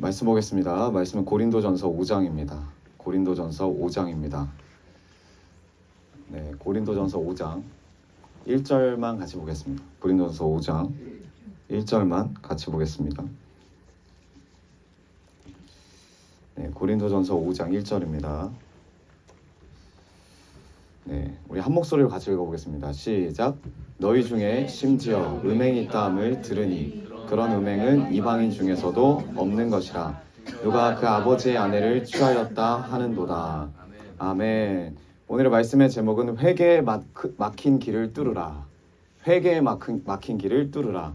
말씀 보겠습니다. 말씀은 고린도전서 5장입니다. 고린도전서 5장입니다. 네, 고린도전서 5장 1절만 같이 보겠습니다. 고린도전서 5장 1절만 같이 보겠습니다. 네, 고린도전서 5장 1절입니다. 네, 우리 한 목소리로 같이 읽어보겠습니다. 시작. 너희 중에 심지어 음행이 있다함을 들으니 그런 음행은 이방인 중에서도 없는 것이라. 누가 그 아버지의 아내를 취하였다 하는도다. 아멘. 오늘의 말씀의 제목은 회개에 막힌 길을 뚫으라. 회개에 막힌 길을 뚫으라.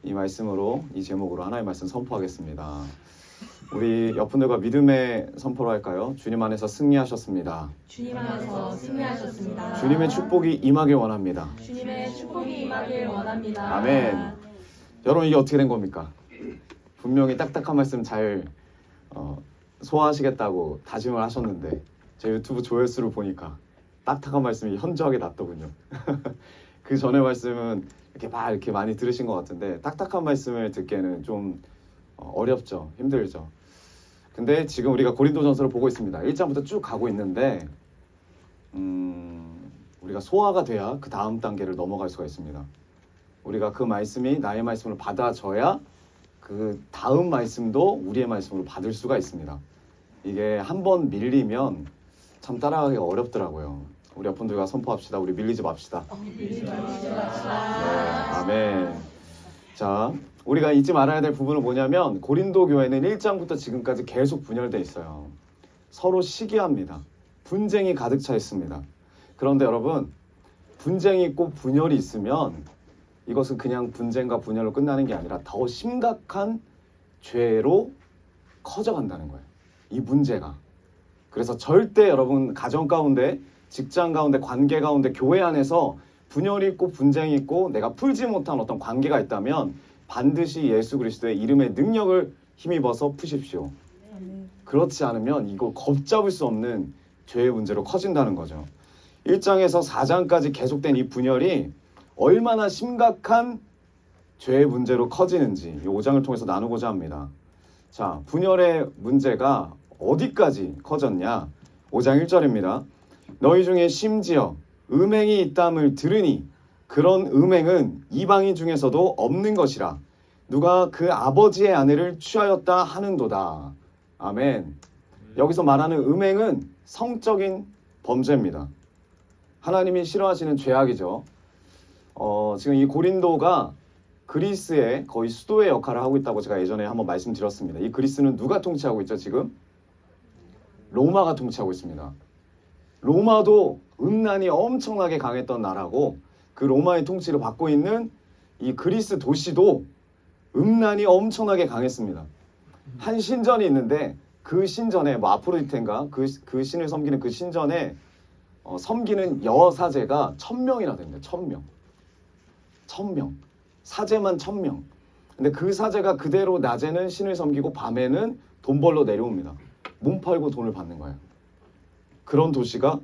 이 말씀으로, 이 제목으로 하나의 말씀 선포하겠습니다. 우리 옆분들과 믿음의 선포로 할까요? 주님 안에서 승리하셨습니다. 주님 안에서 승리하셨습니다. 주님의 축복이 임하길 원합니다. 주님의 축복이 임하길 원합니다. 아멘. 여러분, 이게 어떻게 된 겁니까? 분명히 딱딱한 말씀 잘 소화하시겠다고 다짐을 하셨는데 제 유튜브 조회수를 보니까 딱딱한 말씀이 현저하게 낮더군요. 그 전에 말씀은 이렇게 많이 들으신 것 같은데 딱딱한 말씀을 듣기에는 좀 어렵죠. 힘들죠. 근데 지금 우리가 고린도전서를 보고 있습니다. 1장부터 쭉 가고 있는데 우리가 소화가 돼야 그 다음 단계를 넘어갈 수가 있습니다. 우리가 그 말씀이 나의 말씀으로 받아져야 그 다음 말씀도 우리의 말씀으로 받을 수가 있습니다. 이게 한번 밀리면 참 따라가기가 어렵더라고요. 우리 옆분들과 선포합시다. 우리 밀리지 맙시다. 밀리지 맙시다. 네, 아멘. 자, 우리가 잊지 말아야 될 부분은 뭐냐면 고린도 교회는 1장부터 지금까지 계속 분열되어 있어요. 서로 시기합니다. 분쟁이 가득 차 있습니다. 그런데 여러분, 분쟁이 있고 분열이 있으면 이것은 그냥 분쟁과 분열로 끝나는 게 아니라 더 심각한 죄로 커져간다는 거예요. 이 문제가. 그래서 절대 여러분 가정 가운데, 직장 가운데, 관계 가운데, 교회 안에서 분열이 있고 분쟁이 있고 내가 풀지 못한 어떤 관계가 있다면 반드시 예수 그리스도의 이름의 능력을 힘입어서 푸십시오. 그렇지 않으면 이거 걷잡을 수 없는 죄의 문제로 커진다는 거죠. 1장에서 4장까지 계속된 이 분열이 얼마나 심각한 죄의 문제로 커지는지 이 5장을 통해서 나누고자 합니다. 자, 분열의 문제가 어디까지 커졌냐? 5장 1절입니다. 너희 중에 심지어 음행이 있다함을 들으니 그런 음행은 이방인 중에서도 없는 것이라. 누가 그 아버지의 아내를 취하였다 하는도다. 아멘. 여기서 말하는 음행은 성적인 범죄입니다. 하나님이 싫어하시는 죄악이죠. 지금 이 고린도가 그리스의 거의 수도의 역할을 하고 있다고 제가 예전에 한번 말씀드렸습니다. 이 그리스는 누가 통치하고 있죠, 지금? 로마가 통치하고 있습니다. 로마도 음란이 엄청나게 강했던 나라고 그 로마의 통치를 받고 있는 이 그리스 도시도 음란이 엄청나게 강했습니다. 한 신전이 있는데 그 신전에 아프로디테인가 그 신을 섬기는 그 신전에 섬기는 여사제가 1000명이나 됩니다. 1000명. 사제만 1000명. 근데 그 사제가 그대로 낮에는 신을 섬기고 밤에는 돈 벌러 내려옵니다. 몸 팔고 돈을 받는 거예요. 그런 도시가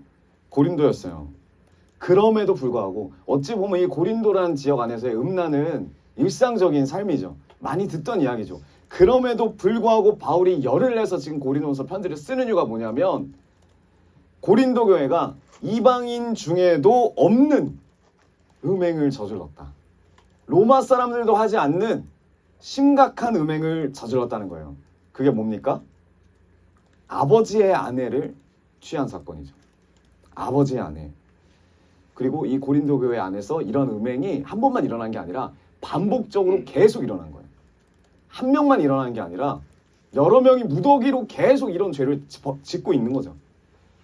고린도였어요. 그럼에도 불구하고 어찌 보면 이 고린도라는 지역 안에서의 음란은 일상적인 삶이죠. 많이 듣던 이야기죠. 그럼에도 불구하고 바울이 열을 내서 지금 고린도서 편지를 쓰는 이유가 뭐냐면 고린도 교회가 이방인 중에도 없는 음행을 저질렀다. 로마 사람들도 하지 않는 심각한 음행을 저질렀다는 거예요. 그게 뭡니까? 아버지의 아내를 취한 사건이죠. 아버지의 아내. 그리고 이 고린도 교회 안에서 이런 음행이 한 번만 일어난 게 아니라 반복적으로 계속 일어난 거예요. 한 명만 일어난 게 아니라 여러 명이 무더기로 계속 이런 죄를 짓고 있는 거죠.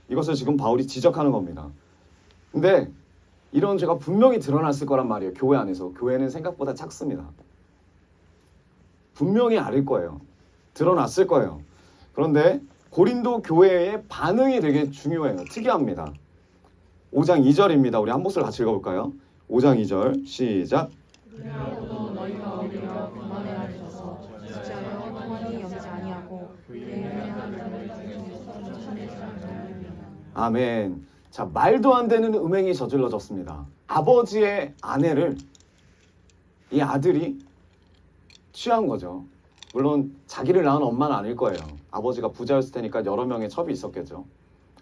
이것을 지금 바울이 지적하는 겁니다. 근데 이런 죄가 분명히 드러났을 거란 말이에요. 교회 안에서. 교회는 생각보다 작습니다. 분명히 알을 거예요. 드러났을 거예요. 그런데 고린도 교회의 반응이 되게 중요해요. 특이합니다. 5장 2절입니다. 우리 한 목소리 같이 읽어볼까요? 5장 2절 시작. 그리하여도 너희가 오히려 그만에 하셔서 지체하여 통하니 여기지 아니하고 아멘. 자, 말도 안 되는 음행이 저질러졌습니다. 아버지의 아내를 이 아들이 취한 거죠. 물론 자기를 낳은 엄마는 아닐 거예요. 아버지가 부자였을 테니까 여러 명의 첩이 있었겠죠.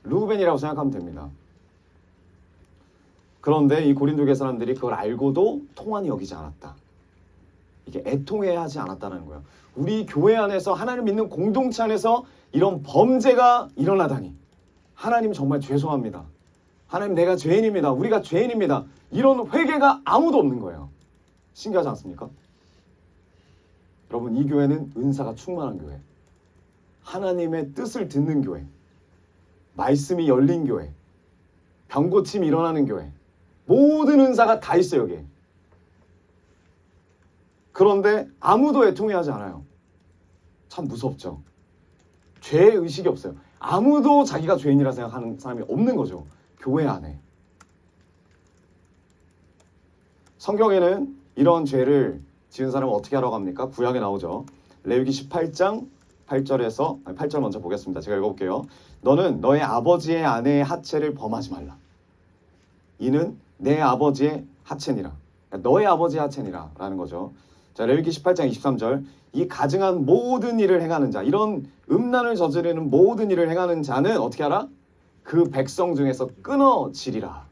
르우벤이라고 생각하면 됩니다. 그런데 이 고린도 교회 사람들이 그걸 알고도 통한히 여기지 않았다. 이게 애통해야 하지 않았다는 거예요. 우리 교회 안에서 하나님 믿는 공동체 안에서 이런 범죄가 일어나다니. 하나님 정말 죄송합니다. 하나님 내가 죄인입니다. 우리가 죄인입니다. 이런 회개가 아무도 없는 거예요. 신기하지 않습니까? 여러분 이 교회는 은사가 충만한 교회. 하나님의 뜻을 듣는 교회. 말씀이 열린 교회. 병고침이 일어나는 교회. 모든 은사가 다 있어요 여기에. 그런데 아무도 애통해하지 않아요. 참 무섭죠. 죄의식이 없어요. 아무도 자기가 죄인이라 생각하는 사람이 없는 거죠. 교회 안에. 성경에는 이런 죄를 지은 사람은 어떻게 하라고 합니까? 구약에 나오죠. 레위기 18장 8절에서 8절 먼저 보겠습니다. 제가 읽어볼게요. 너는 너의 아버지의 아내의 하체를 범하지 말라. 이는 내 아버지의 하체니라. 너의 아버지의 하체니라 라는 거죠. 자, 레위기 18장 23절. 이 가증한 모든 일을 행하는 자, 이런 음란을 저지르는 모든 일을 행하는 자는 어떻게 하라? 그 백성 중에서 끊어지리라.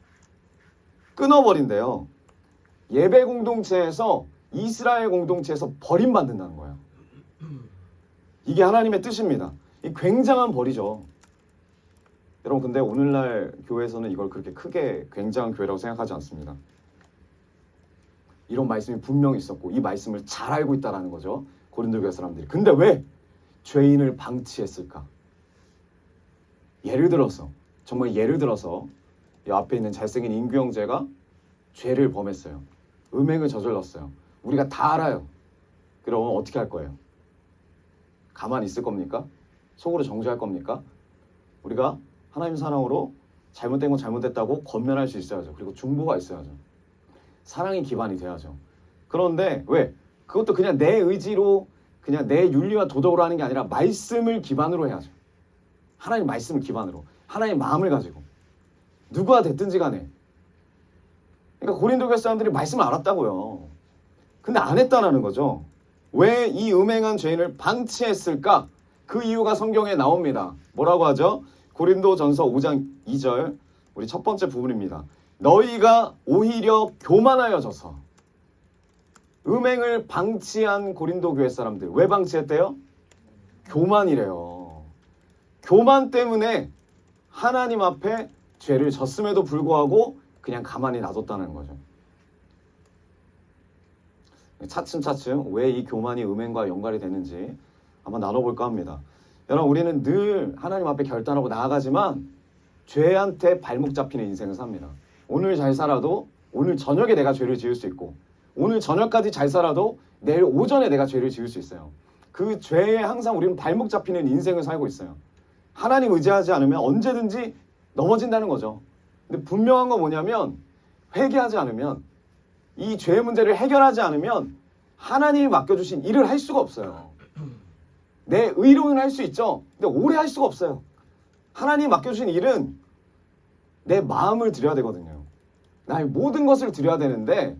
끊어버린대요. 예배 공동체에서 이스라엘 공동체에서 버림받는다는 거예요. 이게 하나님의 뜻입니다. 이 굉장한 벌이죠. 여러분 근데 오늘날 교회에서는 이걸 그렇게 크게 굉장한 교회라고 생각하지 않습니다. 이런 말씀이 분명히 있었고 이 말씀을 잘 알고 있다는 거죠. 고린도 교회 사람들이. 근데 왜 죄인을 방치했을까? 예를 들어서 정말 예를 들어서 이 앞에 있는 잘생긴 인규 형제가 죄를 범했어요. 음행을 저질렀어요. 우리가 다 알아요. 그럼 어떻게 할 거예요? 가만히 있을 겁니까? 속으로 정죄할 겁니까? 우리가 하나님 사랑으로 잘못된 건 잘못됐다고 권면할 수 있어야죠. 그리고 중보가 있어야죠. 사랑이 기반이 돼야죠. 그런데 왜? 그것도 그냥 내 의지로 그냥 내 윤리와 도덕으로 하는 게 아니라 말씀을 기반으로 해야죠. 하나님 말씀을 기반으로. 하나님 마음을 가지고. 누가 됐든지 간에. 그러니까 고린도 교회 사람들이 말씀을 알았다고요. 근데 안 했다는 거죠. 왜 이 음행한 죄인을 방치했을까? 그 이유가 성경에 나옵니다. 뭐라고 하죠? 고린도전서 5장 2절 우리 첫 번째 부분입니다. 너희가 오히려 교만하여져서 음행을 방치한 고린도 교회 사람들. 왜 방치했대요? 교만이래요. 교만 때문에 하나님 앞에 죄를 졌음에도 불구하고 그냥 가만히 놔뒀다는 거죠. 차츰차츰 왜 이 교만이 음행과 연관이 되는지 한번 나눠볼까 합니다. 여러분 우리는 늘 하나님 앞에 결단하고 나아가지만 죄한테 발목 잡히는 인생을 삽니다. 오늘 잘 살아도 오늘 저녁에 내가 죄를 지을 수 있고 오늘 저녁까지 잘 살아도 내일 오전에 내가 죄를 지을 수 있어요. 그 죄에 항상 우리는 발목 잡히는 인생을 살고 있어요. 하나님 의지하지 않으면 언제든지 넘어진다는 거죠. 근데 분명한 건 뭐냐면 회개하지 않으면 이 죄의 문제를 해결하지 않으면 하나님이 맡겨주신 일을 할 수가 없어요. 내 의로는 할 수 있죠. 근데 오래 할 수가 없어요. 하나님이 맡겨주신 일은 내 마음을 드려야 되거든요. 나의 모든 것을 드려야 되는데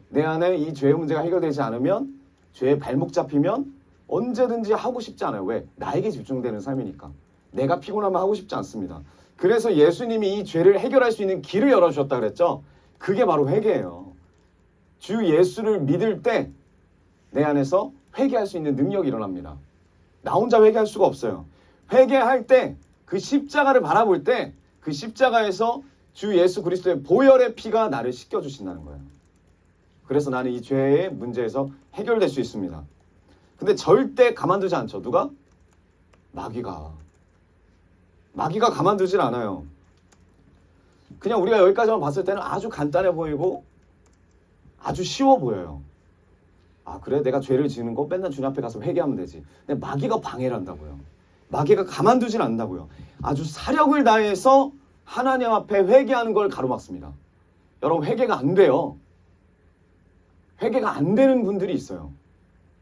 내 안에 이 죄의 문제가 해결되지 않으면 죄에 발목 잡히면 언제든지 하고 싶지 않아요. 왜? 나에게 집중되는 삶이니까. 내가 피곤하면 하고 싶지 않습니다. 그래서 예수님이 이 죄를 해결할 수 있는 길을 열어주셨다 그랬죠. 그게 바로 회개예요. 주 예수를 믿을 때 내 안에서 회개할 수 있는 능력이 일어납니다. 나 혼자 회개할 수가 없어요. 회개할 때 그 십자가를 바라볼 때 그 십자가에서 주 예수 그리스도의 보혈의 피가 나를 씻겨주신다는 거예요. 그래서 나는 이 죄의 문제에서 해결될 수 있습니다. 근데 절대 가만두지 않죠. 누가? 마귀가 가만두질 않아요. 그냥 우리가 여기까지만 봤을 때는 아주 간단해 보이고 아주 쉬워 보여요. 아 그래? 내가 죄를 지는 거 맨날 주님 앞에 가서 회개하면 되지. 근데 마귀가 방해를 한다고요. 마귀가 가만두질 않는다고요. 아주 사력을 다해서 하나님 앞에 회개하는 걸 가로막습니다. 여러분 회개가 안 돼요. 회개가 안 되는 분들이 있어요.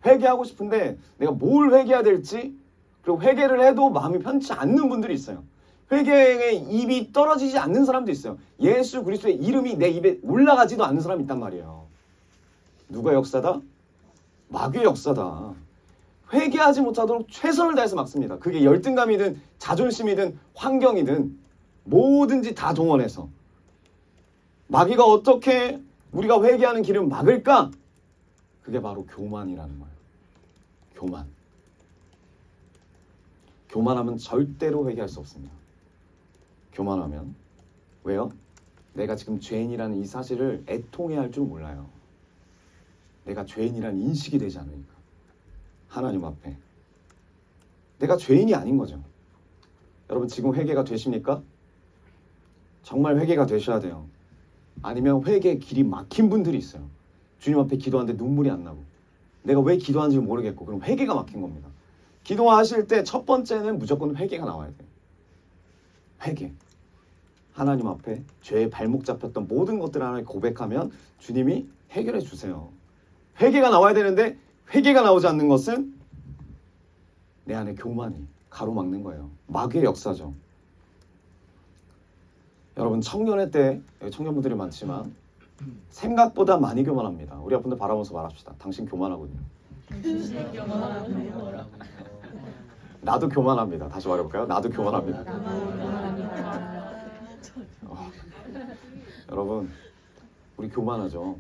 회개하고 싶은데 내가 뭘 회개해야 될지 그리고 회개를 해도 마음이 편치 않는 분들이 있어요. 회개에 입이 떨어지지 않는 사람도 있어요. 예수 그리스도의 이름이 내 입에 올라가지도 않는 사람이 있단 말이에요. 누가 역사다? 마귀의 역사다. 회개하지 못하도록 최선을 다해서 막습니다. 그게 열등감이든 자존심이든 환경이든 뭐든지 다 동원해서. 마귀가 어떻게 우리가 회개하는 길을 막을까? 그게 바로 교만이라는 거예요. 교만. 교만하면 절대로 회개할 수 없습니다. 교만하면. 왜요? 내가 지금 죄인이라는 이 사실을 애통해야 할 줄 몰라요. 내가 죄인이라는 인식이 되지 않으니까. 하나님 앞에. 내가 죄인이 아닌 거죠. 여러분 지금 회개가 되십니까? 정말 회개가 되셔야 돼요. 아니면 회개의 길이 막힌 분들이 있어요. 주님 앞에 기도하는데 눈물이 안 나고 내가 왜 기도하는지 모르겠고 그럼 회개가 막힌 겁니다. 기도하실 때 첫 번째는 무조건 회개가 나와야 돼요. 회개. 하나님 앞에 죄에 발목 잡혔던 모든 것들을 하나님 고백하면 주님이 해결해 주세요. 회개가 나와야 되는데 회개가 나오지 않는 것은 내 안에 교만이 가로막는 거예요. 마귀의 역사죠. 여러분 청년회 때 여기 청년분들이 많지만 생각보다 많이 교만합니다. 우리 앞분들 바라보면서 말합시다. 당신 교만하군요. 나도 교만합니다. 다시 말해볼까요? 나도 교만합니다. 여러분 우리 교만하죠.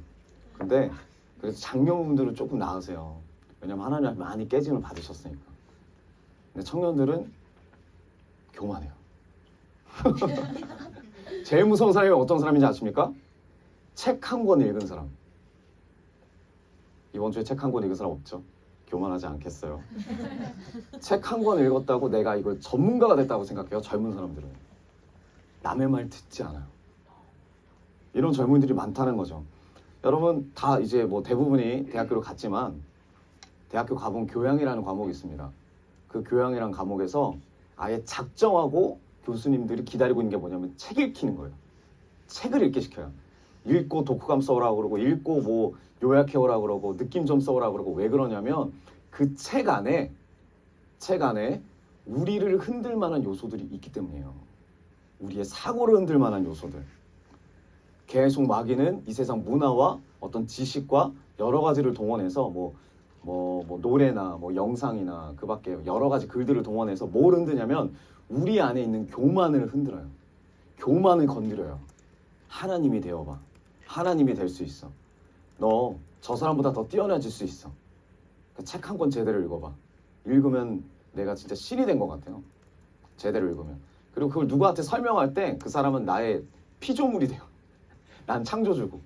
근데 그래서 장년분들은 조금 나으세요. 왜냐면 하나님 앞에 많이 깨짐을 받으셨으니까. 근데 청년들은 교만해요. 제일 무서운 사람이 어떤 사람인지 아십니까? 책 한 권 읽은 사람. 이번 주에 책 한 권 읽은 사람 없죠? 교만하지 않겠어요? 책 한 권 읽었다고 내가 이걸 전문가가 됐다고 생각해요. 젊은 사람들은. 남의 말 듣지 않아요. 이런 젊은이들이 많다는 거죠. 여러분 다 이제 뭐 대부분이 대학교를 갔지만 대학교 가보면 교양이라는 과목이 있습니다. 그 교양이라는 과목에서 아예 작정하고 교수님들이 기다리고 있는 게 뭐냐면 책 읽히는 거예요. 책을 읽게 시켜요. 읽고 독후감 써오라고 그러고 읽고 뭐 요약해오라고 그러고 느낌 좀 써오라고 그러고 왜 그러냐면 그 책 안에 우리를 흔들 만한 요소들이 있기 때문이에요. 우리의 사고를 흔들 만한 요소들. 계속 마귀는 이 세상 문화와 어떤 지식과 여러 가지를 동원해서 뭐 노래나 뭐 영상이나 그 밖에 여러 가지 글들을 동원해서 뭘 흔드냐면 우리 안에 있는 교만을 흔들어요. 교만을 건드려요. 하나님이 되어봐. 하나님이 될 수 있어. 너 저 사람보다 더 뛰어나질 수 있어. 책 한 권 제대로 읽어봐. 읽으면 내가 진짜 신이 된 것 같아요. 제대로 읽으면. 그리고 그걸 누구한테 설명할 때 그 사람은 나의 피조물이 돼요. 난 창조주고.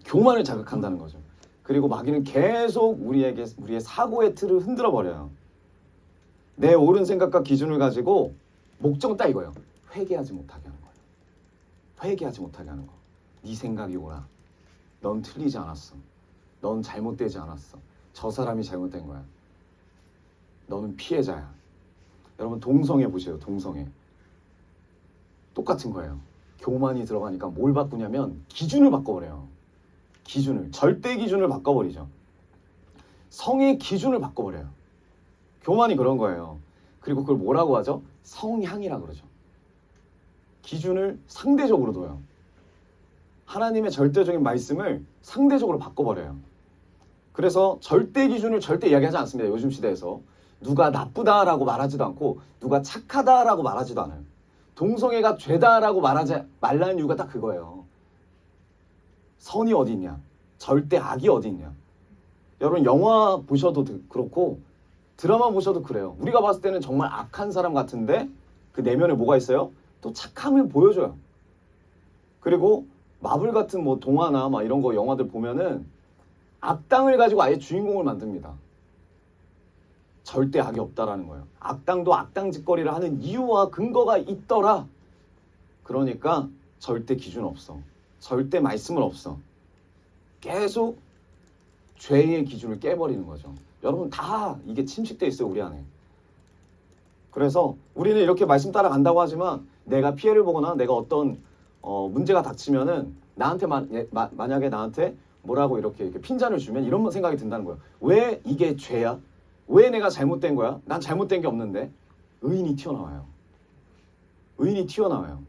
교만을 자극한다는 거죠. 그리고 마귀는 계속 우리의 사고의 틀을 흔들어 버려요. 내 옳은 생각과 기준을 가지고 목적은 딱 이거예요. 회개하지 못하게 하는 거예요. 회개하지 못하게 하는 거. 네 생각이 옳아. 넌 틀리지 않았어. 넌 잘못되지 않았어. 저 사람이 잘못된 거야. 너는 피해자야. 여러분 동성애 보세요. 동성애. 똑같은 거예요. 교만이 들어가니까 뭘 바꾸냐면 기준을 바꿔버려요. 기준을. 절대 기준을 바꿔버리죠. 성의 기준을 바꿔버려요. 교만이 그런 거예요. 그리고 그걸 뭐라고 하죠? 성향이라 그러죠. 기준을 상대적으로 둬요. 하나님의 절대적인 말씀을 상대적으로 바꿔버려요. 그래서 절대 기준을 절대 이야기하지 않습니다. 요즘 시대에서. 누가 나쁘다라고 말하지도 않고 누가 착하다라고 말하지도 않아요. 동성애가 죄다라고 말하지 말라는 이유가 딱 그거예요. 선이 어디 있냐? 절대 악이 어디 있냐? 여러분 영화 보셔도 그렇고 드라마 보셔도 그래요. 우리가 봤을 때는 정말 악한 사람 같은데 그 내면에 뭐가 있어요? 또 착함을 보여줘요. 그리고 마블 같은 뭐 동화나 막 이런 거 영화들 보면은 악당을 가지고 아예 주인공을 만듭니다. 절대 악이 없다라는 거예요. 악당도 악당 짓거리를 하는 이유와 근거가 있더라. 그러니까 절대 기준 없어. 절대 말씀은 없어. 계속 죄의 기준을 깨버리는 거죠. 여러분 다 이게 침식돼 있어요. 우리 안에. 그래서 우리는 이렇게 말씀 따라간다고 하지만 내가 피해를 보거나 내가 어떤 문제가 닥치면은 나한테 만약에 나한테 뭐라고 이렇게 핀잔을 주면 이런 생각이 든다는 거예요. 왜 이게 죄야? 왜 내가 잘못된 거야? 난 잘못된 게 없는데. 의인이 튀어나와요. 의인이 튀어나와요.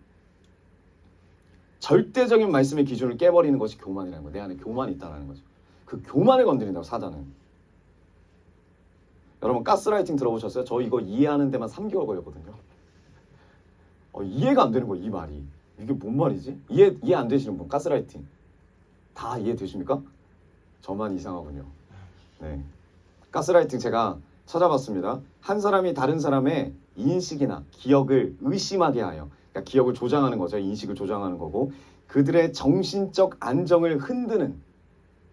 절대적인 말씀의 기준을 깨버리는 것이 교만이라는 거예요. 내 안에 교만이 있다는 거죠. 그 교만을 건드린다고 사단은. 여러분 가스라이팅 들어보셨어요? 저 이거 이해하는 데만 3개월 걸렸거든요. 이해가 안 되는 거예요, 이 말이. 이게 뭔 말이지? 이해 안 되시는 분, 가스라이팅. 다 이해되십니까? 저만 이상하군요. 네. 가스라이팅 제가 찾아봤습니다. 한 사람이 다른 사람의 인식이나 기억을 의심하게 하여, 그러니까 기억을 조장하는 거죠. 인식을 조장하는 거고, 그들의 정신적 안정을 흔드는,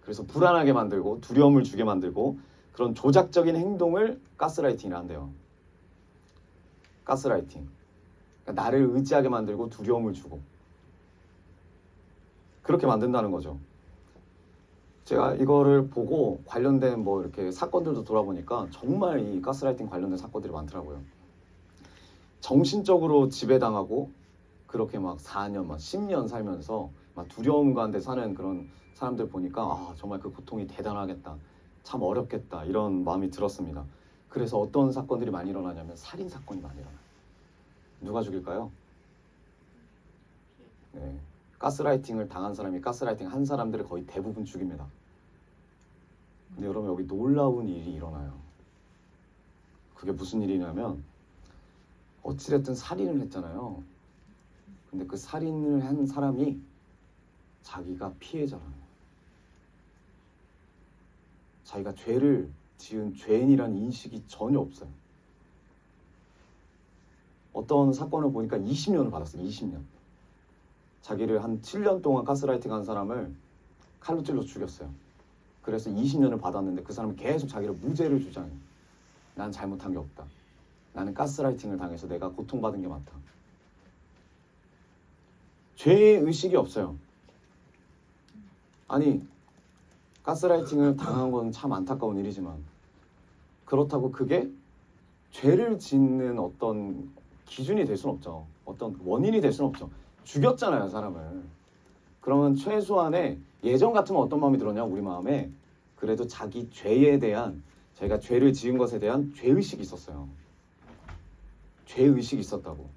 그래서 불안하게 만들고 두려움을 주게 만들고 그런 조작적인 행동을 가스라이팅이라 한대요. 가스라이팅. 그러니까 나를 의지하게 만들고 두려움을 주고 그렇게 만든다는 거죠. 제가 이거를 보고 관련된 뭐 이렇게 사건들도 돌아보니까 정말 이 가스라이팅 관련된 사건들이 많더라고요. 정신적으로 지배당하고 그렇게 막 4년, 막 10년 살면서 막 두려움 가운데 사는 그런 사람들 보니까 정말 그 고통이 대단하겠다. 참 어렵겠다. 이런 마음이 들었습니다. 그래서 어떤 사건들이 많이 일어나냐면 살인 사건이 많이 일어나요. 누가 죽일까요? 네. 가스라이팅을 당한 사람이 가스라이팅 한 사람들을 거의 대부분 죽입니다. 근데 여러분 여기 놀라운 일이 일어나요. 그게 무슨 일이냐면 어찌됐든 살인을 했잖아요. 근데 그 살인을 한 사람이 자기가 피해자라는, 자기가 죄를 지은 죄인이라는 인식이 전혀 없어요. 어떤 사건을 보니까 20년을 받았어요. 20년. 자기를 한 7년 동안 가스라이팅 한 사람을 칼로 찔러 죽였어요. 그래서 20년을 받았는데 그 사람은 계속 자기를 무죄를 주장해요. 난 잘못한 게 없다. 나는 가스라이팅을 당해서 내가 고통받은 게 많다. 죄의 의식이 없어요. 아니, 가스라이팅을 당한 건 참 안타까운 일이지만 그렇다고 그게 죄를 짓는 어떤 기준이 될 수는 없죠. 어떤 원인이 될 수는 없죠. 죽였잖아요, 사람을. 그러면 최소한의 예전 같으면 어떤 마음이 들었냐, 우리 마음에. 그래도 자기 죄에 대한, 자기가 죄를 지은 것에 대한 죄의식이 있었어요. 죄의식이 있었다고.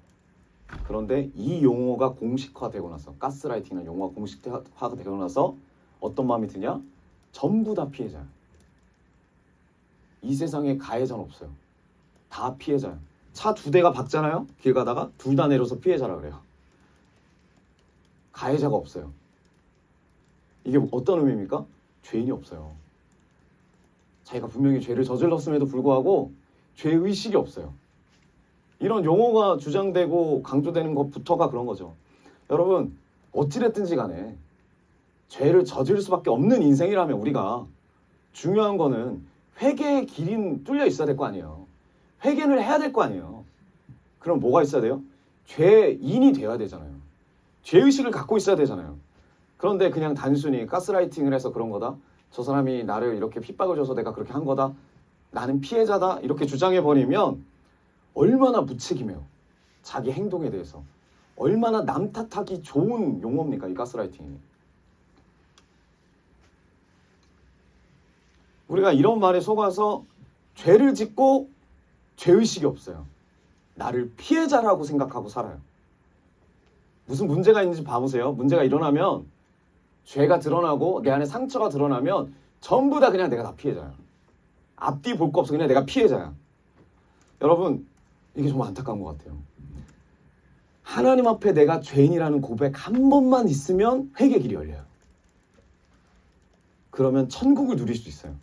그런데 이 용어가 공식화되고 나서, 가스라이팅이라는 용어가 공식화되고 나서 어떤 마음이 드냐? 전부 다 피해자야. 이 세상에 가해자는 없어요. 다 피해자야. 차 2대가 박잖아요? 길 가다가 둘 다 내려서 피해자라 그래요. 가해자가 없어요. 이게 어떤 의미입니까? 죄인이 없어요. 자기가 분명히 죄를 저질렀음에도 불구하고 죄의식이 없어요. 이런 용어가 주장되고 강조되는 것부터가 그런 거죠. 여러분, 어찌됐든지 간에 죄를 저지를 수밖에 없는 인생이라면 우리가 중요한 거는 회개의 길이 뚫려 있어야 될 거 아니에요. 회개를 해야 될 거 아니에요. 그럼 뭐가 있어야 돼요? 죄인이 되어야 되잖아요. 죄의식을 갖고 있어야 되잖아요. 그런데 그냥 단순히 가스라이팅을 해서 그런 거다. 저 사람이 나를 이렇게 핍박을 줘서 내가 그렇게 한 거다. 나는 피해자다. 이렇게 주장해버리면 얼마나 무책임해요. 자기 행동에 대해서. 얼마나 남 탓하기 좋은 용어입니까? 이 가스라이팅이. 우리가 이런 말에 속아서 죄를 짓고 죄의식이 없어요. 나를 피해자라고 생각하고 살아요. 무슨 문제가 있는지 봐보세요. 문제가 일어나면 죄가 드러나고 내 안에 상처가 드러나면 전부 다 그냥 내가 다 피해자야. 앞뒤 볼 거 없어. 그냥 내가 피해자야. 여러분, 이게 정말 안타까운 것 같아요. 하나님 앞에 내가 죄인이라는 고백 한 번만 있으면 회개 길이 열려요. 그러면 천국을 누릴 수 있어요.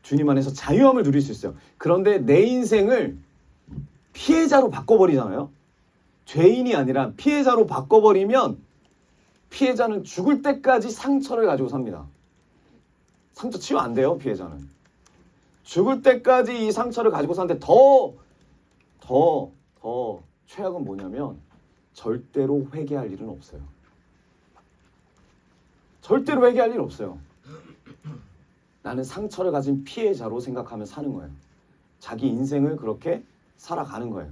주님 안에서 자유함을 누릴 수 있어요. 그런데 내 인생을 피해자로 바꿔버리잖아요. 죄인이 아니라 피해자로 바꿔버리면 피해자는 죽을 때까지 상처를 가지고 삽니다. 상처 치유 안 돼요, 피해자는. 죽을 때까지 이 상처를 가지고 사는데 더 최악은 뭐냐면 절대로 회개할 일은 없어요. 절대로 회개할 일 없어요. 나는 상처를 가진 피해자로 생각하며 사는 거예요. 자기 인생을 그렇게 살아가는 거예요.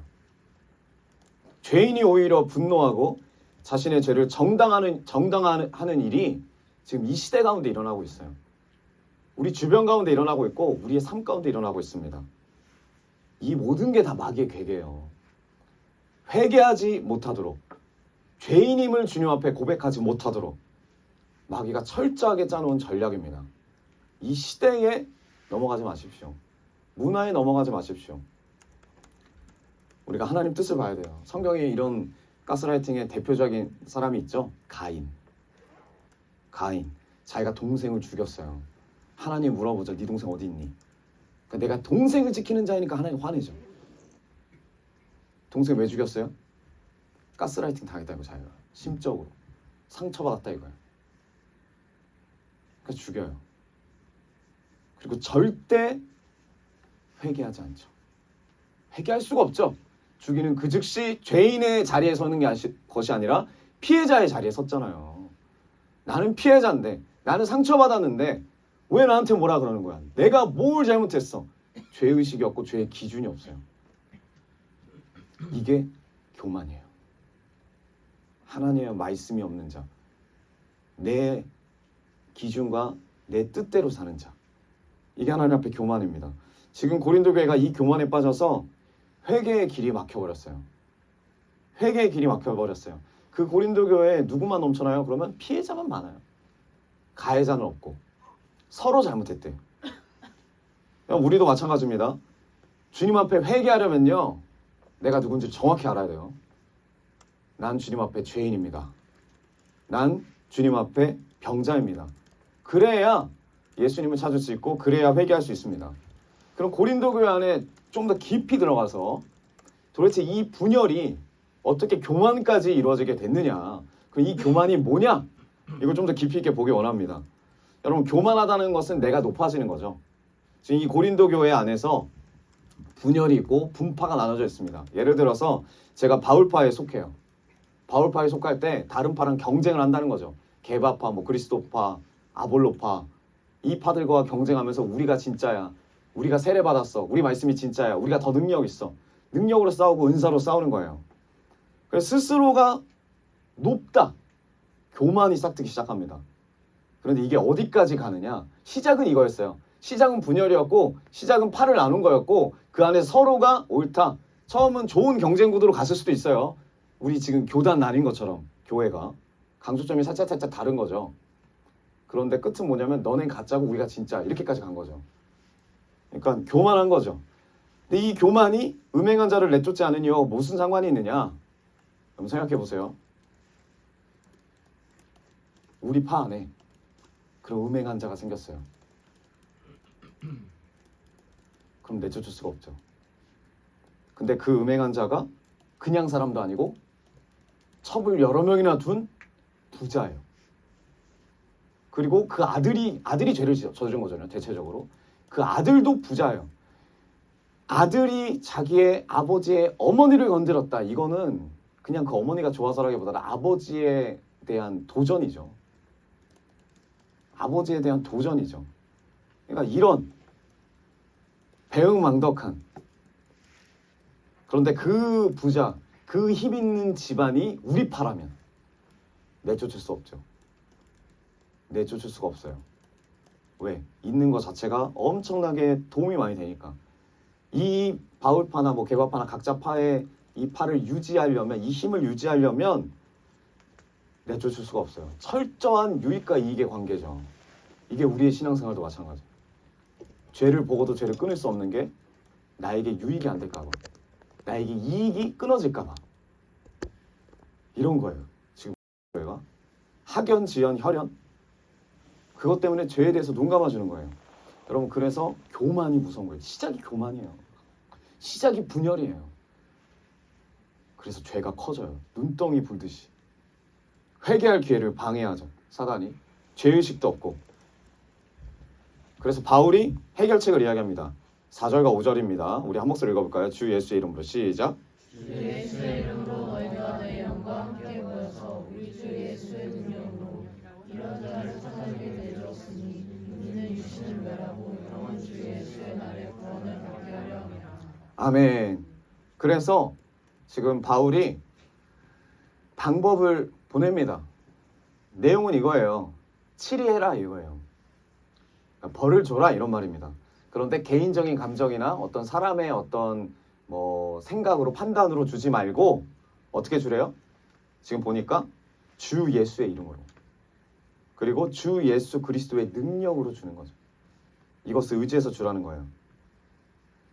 죄인이 오히려 분노하고 자신의 죄를 정당화하는 일이 지금 이 시대 가운데 일어나고 있어요. 우리 주변 가운데 일어나고 있고 우리의 삶 가운데 일어나고 있습니다. 이 모든 게 다 마귀의 계계예요. 회개하지 못하도록, 죄인임을 주님 앞에 고백하지 못하도록 마귀가 철저하게 짜놓은 전략입니다. 이 시대에 넘어가지 마십시오. 문화에 넘어가지 마십시오. 우리가 하나님 뜻을 봐야 돼요. 성경에 이런 가스라이팅의 대표적인 사람이 있죠. 가인. 자기가 동생을 죽였어요. 하나님 물어보죠. 네 동생 어디 있니? 그러니까 내가 동생을 지키는 자이니까 하나님 화내죠. 동생 왜 죽였어요? 가스라이팅 당했다 이거 자기가. 심적으로. 상처받았다 이거야. 그러니까 죽여요. 그리고 절대 회개하지 않죠. 회개할 수가 없죠. 죽이는 그 즉시 죄인의 자리에 서는 것이 아니라 피해자의 자리에 섰잖아요. 나는 피해자인데, 나는 상처받았는데 왜 나한테 뭐라 그러는 거야? 내가 뭘 잘못했어? 죄의식이 없고 죄의 기준이 없어요. 이게 교만이에요. 하나님의 말씀이 없는 자, 내 기준과 내 뜻대로 사는 자, 이게 하나님 앞에 교만입니다. 지금 고린도 교회가 이 교만에 빠져서 회개의 길이 막혀버렸어요. 회개의 길이 막혀버렸어요. 그 고린도 교회에 누구만 넘쳐나요? 그러면 피해자만 많아요. 가해자는 없고 서로 잘못했대요. 우리도 마찬가지입니다. 주님 앞에 회개하려면요, 내가 누군지 정확히 알아야 돼요. 난 주님 앞에 죄인입니다. 난 주님 앞에 병자입니다. 그래야 예수님을 찾을 수 있고 그래야 회개할 수 있습니다. 그럼 고린도 교회 안에 좀 더 깊이 들어가서 도대체 이 분열이 어떻게 교만까지 이루어지게 됐느냐, 그럼 이 교만이 뭐냐, 이걸 좀 더 깊이 있게 보기 원합니다. 여러분, 교만하다는 것은 내가 높아지는 거죠. 지금 이 고린도 교회 안에서 분열이 있고 분파가 나눠져 있습니다. 예를 들어서 제가 바울파에 속해요. 바울파에 속할 때 다른 파랑 경쟁을 한다는 거죠. 게바파, 그리스도파, 아볼로파, 이 파들과 경쟁하면서 우리가 진짜야, 우리가 세례받았어, 우리 말씀이 진짜야, 우리가 더 능력 있어, 능력으로 싸우고 은사로 싸우는 거예요. 그래서 스스로가 높다, 교만이 싹트기 시작합니다. 그런데 이게 어디까지 가느냐, 시작은 이거였어요. 시작은 분열이었고, 시작은 팔을 나눈 거였고, 그 안에 서로가 옳다. 처음은 좋은 경쟁 구도로 갔을 수도 있어요. 우리 지금 교단 나뉜 것처럼 교회가 강조점이 살짝 다른 거죠. 그런데 끝은 뭐냐면 너넨 가짜고 우리가 진짜, 이렇게까지 간 거죠. 그러니까 교만한 거죠. 근데 이 교만이 음행한 자를 내쫓지 않은 이유와 무슨 상관이 있느냐? 한번 생각해 보세요. 우리 파 안에 그런 음행한 자가 생겼어요. 그럼 내쫓을 수가 없죠. 근데 그 음행한 자가 그냥 사람도 아니고 첩을 여러 명이나 둔 부자예요. 그리고 그 아들이 죄를 저지른 거잖아요. 대체적으로 그 아들도 부자예요. 아들이 자기의 아버지의 어머니를 건드렸다. 이거는 그냥 그 어머니가 좋아서라기보다는 아버지에 대한 도전이죠. 아버지에 대한 도전이죠. 그러니까 이런 배응망덕한, 그런데 그 부자, 그 힘 있는 집안이 우리 파라면 내쫓을 수 없죠. 내쫓을 수가 없어요. 왜? 있는 것 자체가 엄청나게 도움이 많이 되니까. 이 바울파나 게바파나 각자 파의 이 파를 유지하려면, 이 힘을 유지하려면 내쫓을 수가 없어요. 철저한 유익과 이익의 관계죠. 이게 우리의 신앙생활도 마찬가지예요. 죄를 보고도 죄를 끊을 수 없는 게 나에게 유익이 안 될까 봐, 나에게 이익이 끊어질까 봐, 이런 거예요. 지금 저희가 학연, 지연, 혈연, 그것 때문에 죄에 대해서 눈 감아주는 거예요. 여러분, 그래서 교만이 무서운 거예요. 시작이 교만이에요. 시작이 분열이에요. 그래서 죄가 커져요. 눈덩이 불듯이. 회개할 기회를 방해하죠, 사단이. 죄의식도 없고. 그래서 바울이 해결책을 이야기합니다. 4절과 5절입니다. 우리 한 목소리 읽어볼까요? 주 예수의 이름으로 시작. 주 예수의 이름으로 너희가 내 영과 함께 모여서 우리 주 예수의 능력으로 이런 자를 사탄에게 내주었으니 이는 육신을 멸하고 영원 주 예수의 날에 구원을 받게 하려 함이라. 아멘. 그래서 지금 바울이 방법을 보냅니다. 내용은 이거예요. 치리해라 이거예요. 벌을 줘라 이런 말입니다. 그런데 개인적인 감정이나 어떤 사람의 어떤 생각으로, 판단으로 주지 말고 어떻게 주래요? 지금 보니까 주 예수의 이름으로, 그리고 주 예수 그리스도의 능력으로 주는 거죠. 이것을 의지해서 주라는 거예요.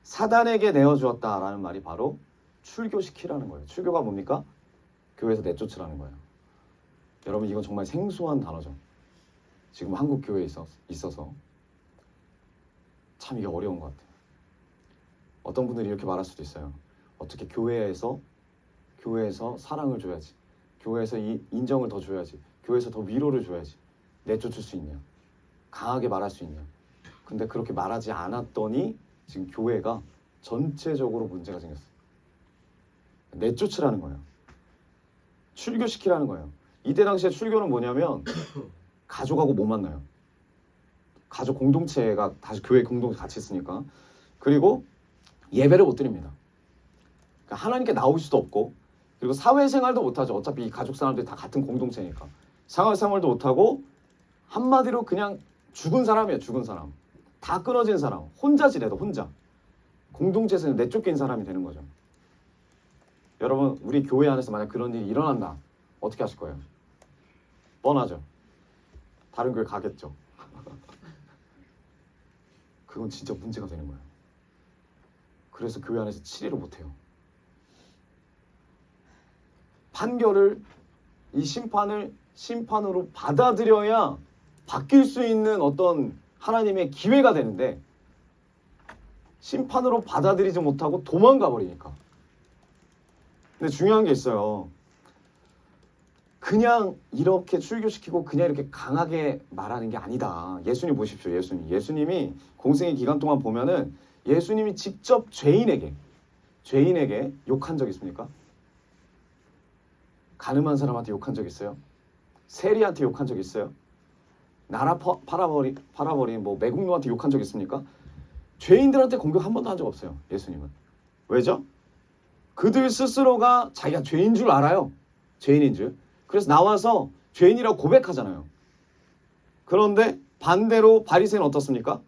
사단에게 내어주었다라는 말이 바로 출교시키라는 거예요. 출교가 뭡니까? 교회에서 내쫓으라는 거예요. 여러분 이건 정말 생소한 단어죠. 지금 한국 교회에 있어서 참 이게 어려운 것 같아요. 어떤 분들이 이렇게 말할 수도 있어요. 어떻게 교회에서 사랑을 줘야지, 교회에서 인정을 더 줘야지, 교회에서 더 위로를 줘야지 내쫓을 수 있냐, 강하게 말할 수 있냐. 근데 그렇게 말하지 않았더니 지금 교회가 전체적으로 문제가 생겼어요. 내쫓으라는 거예요. 출교시키라는 거예요. 이때 당시에 출교는 뭐냐면 가족하고 못 만나요. 가족 공동체가 다시 교회 공동체 같이 있으니까. 그리고 예배를 못 드립니다. 그러니까 하나님께 나올 수도 없고, 그리고 사회생활도 못하죠. 어차피 이 가족 사람들이 다 같은 공동체니까. 사회생활도 못하고, 한마디로 그냥 죽은 사람이에요. 죽은 사람. 다 끊어진 사람. 혼자 지내도 혼자. 공동체에서 내쫓긴 사람이 되는 거죠. 여러분 우리 교회 안에서 만약 그런 일이 일어난다. 어떻게 하실 거예요? 뻔하죠. 다른 교회 가겠죠. 그건 진짜 문제가 되는 거예요. 그래서 교회 안에서 치리를 못해요. 판결을, 이 심판으로 받아들여야 바뀔 수 있는 어떤 하나님의 기회가 되는데, 심판으로 받아들이지 못하고 도망가 버리니까. 근데 중요한 게 있어요. 그냥 이렇게 출교시키고 그냥 이렇게 강하게 말하는 게 아니다. 예수님 보십시오. 예수님이 공생의 기간 동안 보면은 예수님이 직접 죄인에게 욕한 적 있습니까? 가늠한 사람한테 욕한 적 있어요? 세리한테 욕한 적 있어요? 나라 팔아버린 뭐 매국노한테 욕한 적 있습니까? 죄인들한테 공격 한 번도 한 적 없어요. 예수님은. 왜죠? 그들 스스로가 자기가 죄인 줄 알아요. 죄인인 줄. 그래서 나와서 죄인이라고 고백하잖아요. 그런데 반대로 바리새인은 어떻습니까?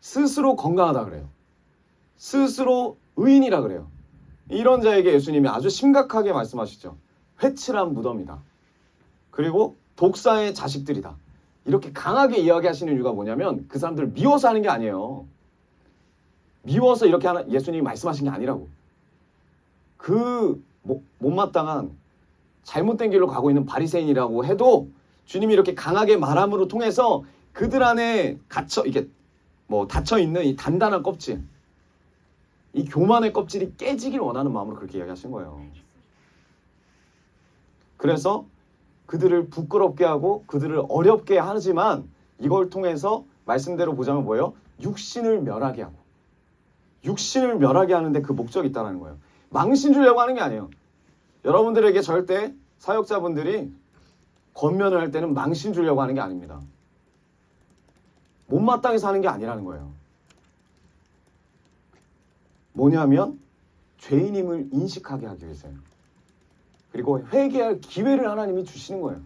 스스로 건강하다 그래요. 스스로 의인이라 그래요. 이런 자에게 예수님이 아주 심각하게 말씀하시죠. 회칠한 무덤이다. 그리고 독사의 자식들이다. 이렇게 강하게 이야기하시는 이유가 뭐냐면 그 사람들을 미워서 하는 게 아니에요. 미워서 이렇게 하는 예수님이 말씀하신 게 아니라고. 그 못마땅한 잘못된 길로 가고 있는 바리새인이라고 해도 주님이 이렇게 강하게 말함으로 통해서 그들 안에 닫혀 있는 이 단단한 껍질, 이 교만의 껍질이 깨지길 원하는 마음으로 그렇게 이야기하신 거예요. 그래서 그들을 부끄럽게 하고 그들을 어렵게 하지만 이걸 통해서 말씀대로 보자면 뭐예요? 육신을 멸하게 하고, 육신을 멸하게 하는데 그 목적이 있다는 거예요. 망신 주려고 하는 게 아니에요. 여러분들에게 절대 사역자분들이 권면을 할 때는 망신 주려고 하는 게 아닙니다. 못마땅히 사는 게 아니라는 거예요. 뭐냐면 죄인임을 인식하게 하기 위해서요. 그리고 회개할 기회를 하나님이 주시는 거예요.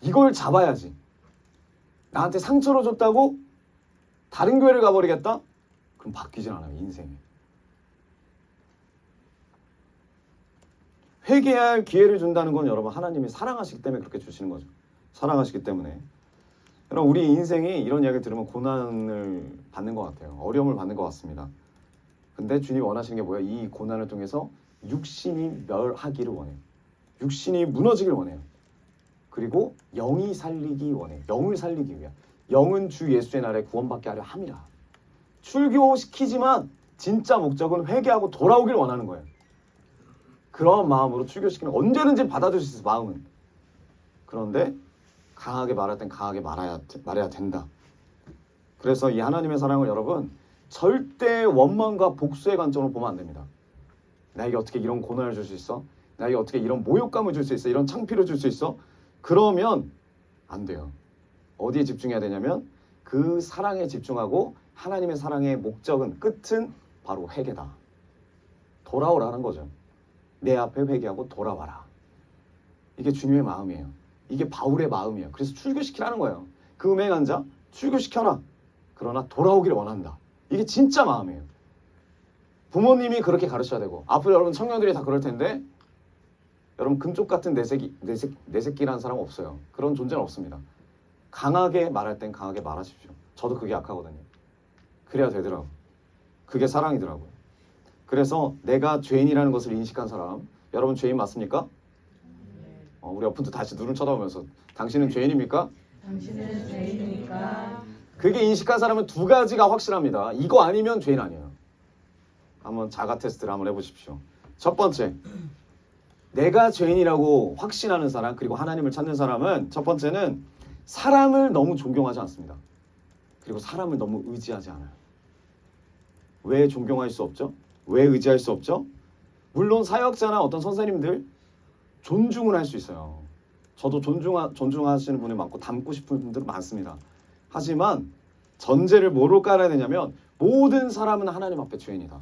이걸 잡아야지. 나한테 상처를 줬다고 다른 교회를 가버리겠다? 그럼 바뀌진 않아요. 인생이. 회개할 기회를 준다는 건 여러분 하나님이 사랑하시기 때문에 그렇게 주시는 거죠. 사랑하시기 때문에. 여러분 우리 인생이 이런 이야기 들으면 고난을 받는 것 같아요. 어려움을 받는 것 같습니다. 근데 주님이 원하시는 게 뭐예요? 이 고난을 통해서 육신이 멸하기를 원해요. 육신이 무너지길 원해요. 그리고 영이 살리기 원해요. 영을 살리기 위한. 영은 주 예수의 날에 구원받게 하려 함이라. 출교시키지만 진짜 목적은 회개하고 돌아오길 원하는 거예요. 그런 마음으로 출교시키면 언제든지 받아줄 수 있어, 마음은. 그런데 강하게 말할 땐 강하게 말해야 된다. 그래서 이 하나님의 사랑을 여러분 절대 원망과 복수의 관점으로 보면 안 됩니다. 나에게 어떻게 이런 고난을 줄 수 있어? 나에게 어떻게 이런 모욕감을 줄 수 있어? 이런 창피를 줄 수 있어? 그러면 안 돼요. 어디에 집중해야 되냐면 그 사랑에 집중하고 하나님의 사랑의 목적은, 끝은 바로 회개다. 돌아오라는 거죠. 내 앞에 회개하고 돌아와라. 이게 주님의 마음이에요. 이게 바울의 마음이에요. 그래서 출교시키라는 거예요. 그 음행한 자 출교시켜라. 그러나 돌아오기를 원한다. 이게 진짜 마음이에요. 부모님이 그렇게 가르쳐야 되고, 앞으로 여러분 청년들이 다 그럴 텐데 여러분 금쪽 같은 내 새끼라는 사람 없어요. 그런 존재는 없습니다. 강하게 말할 땐 강하게 말하십시오. 저도 그게 약하거든요. 그래야 되더라고. 그게 사랑이더라고요. 그래서 내가 죄인이라는 것을 인식한 사람, 여러분 죄인 맞습니까? 우리 옆분도 다시 눈을 쳐다보면서 당신은 죄인입니까? 당신은 죄인입니까? 그게 인식한 사람은 두 가지가 확실합니다. 이거 아니면 죄인 아니에요. 한번 자가 테스트를 한번 해보십시오. 첫 번째, 내가 죄인이라고 확신하는 사람, 그리고 하나님을 찾는 사람은 첫 번째는 사람을 너무 존경하지 않습니다. 그리고 사람을 너무 의지하지 않아요. 왜 존경할 수 없죠? 왜 의지할 수 없죠? 물론 사역자나 어떤 선생님들 존중을 할 수 있어요. 저도 존중하시는 분이 많고 닮고 싶은 분들 많습니다. 하지만 전제를 뭐로 깔아야 되냐면 모든 사람은 하나님 앞에 죄인이다.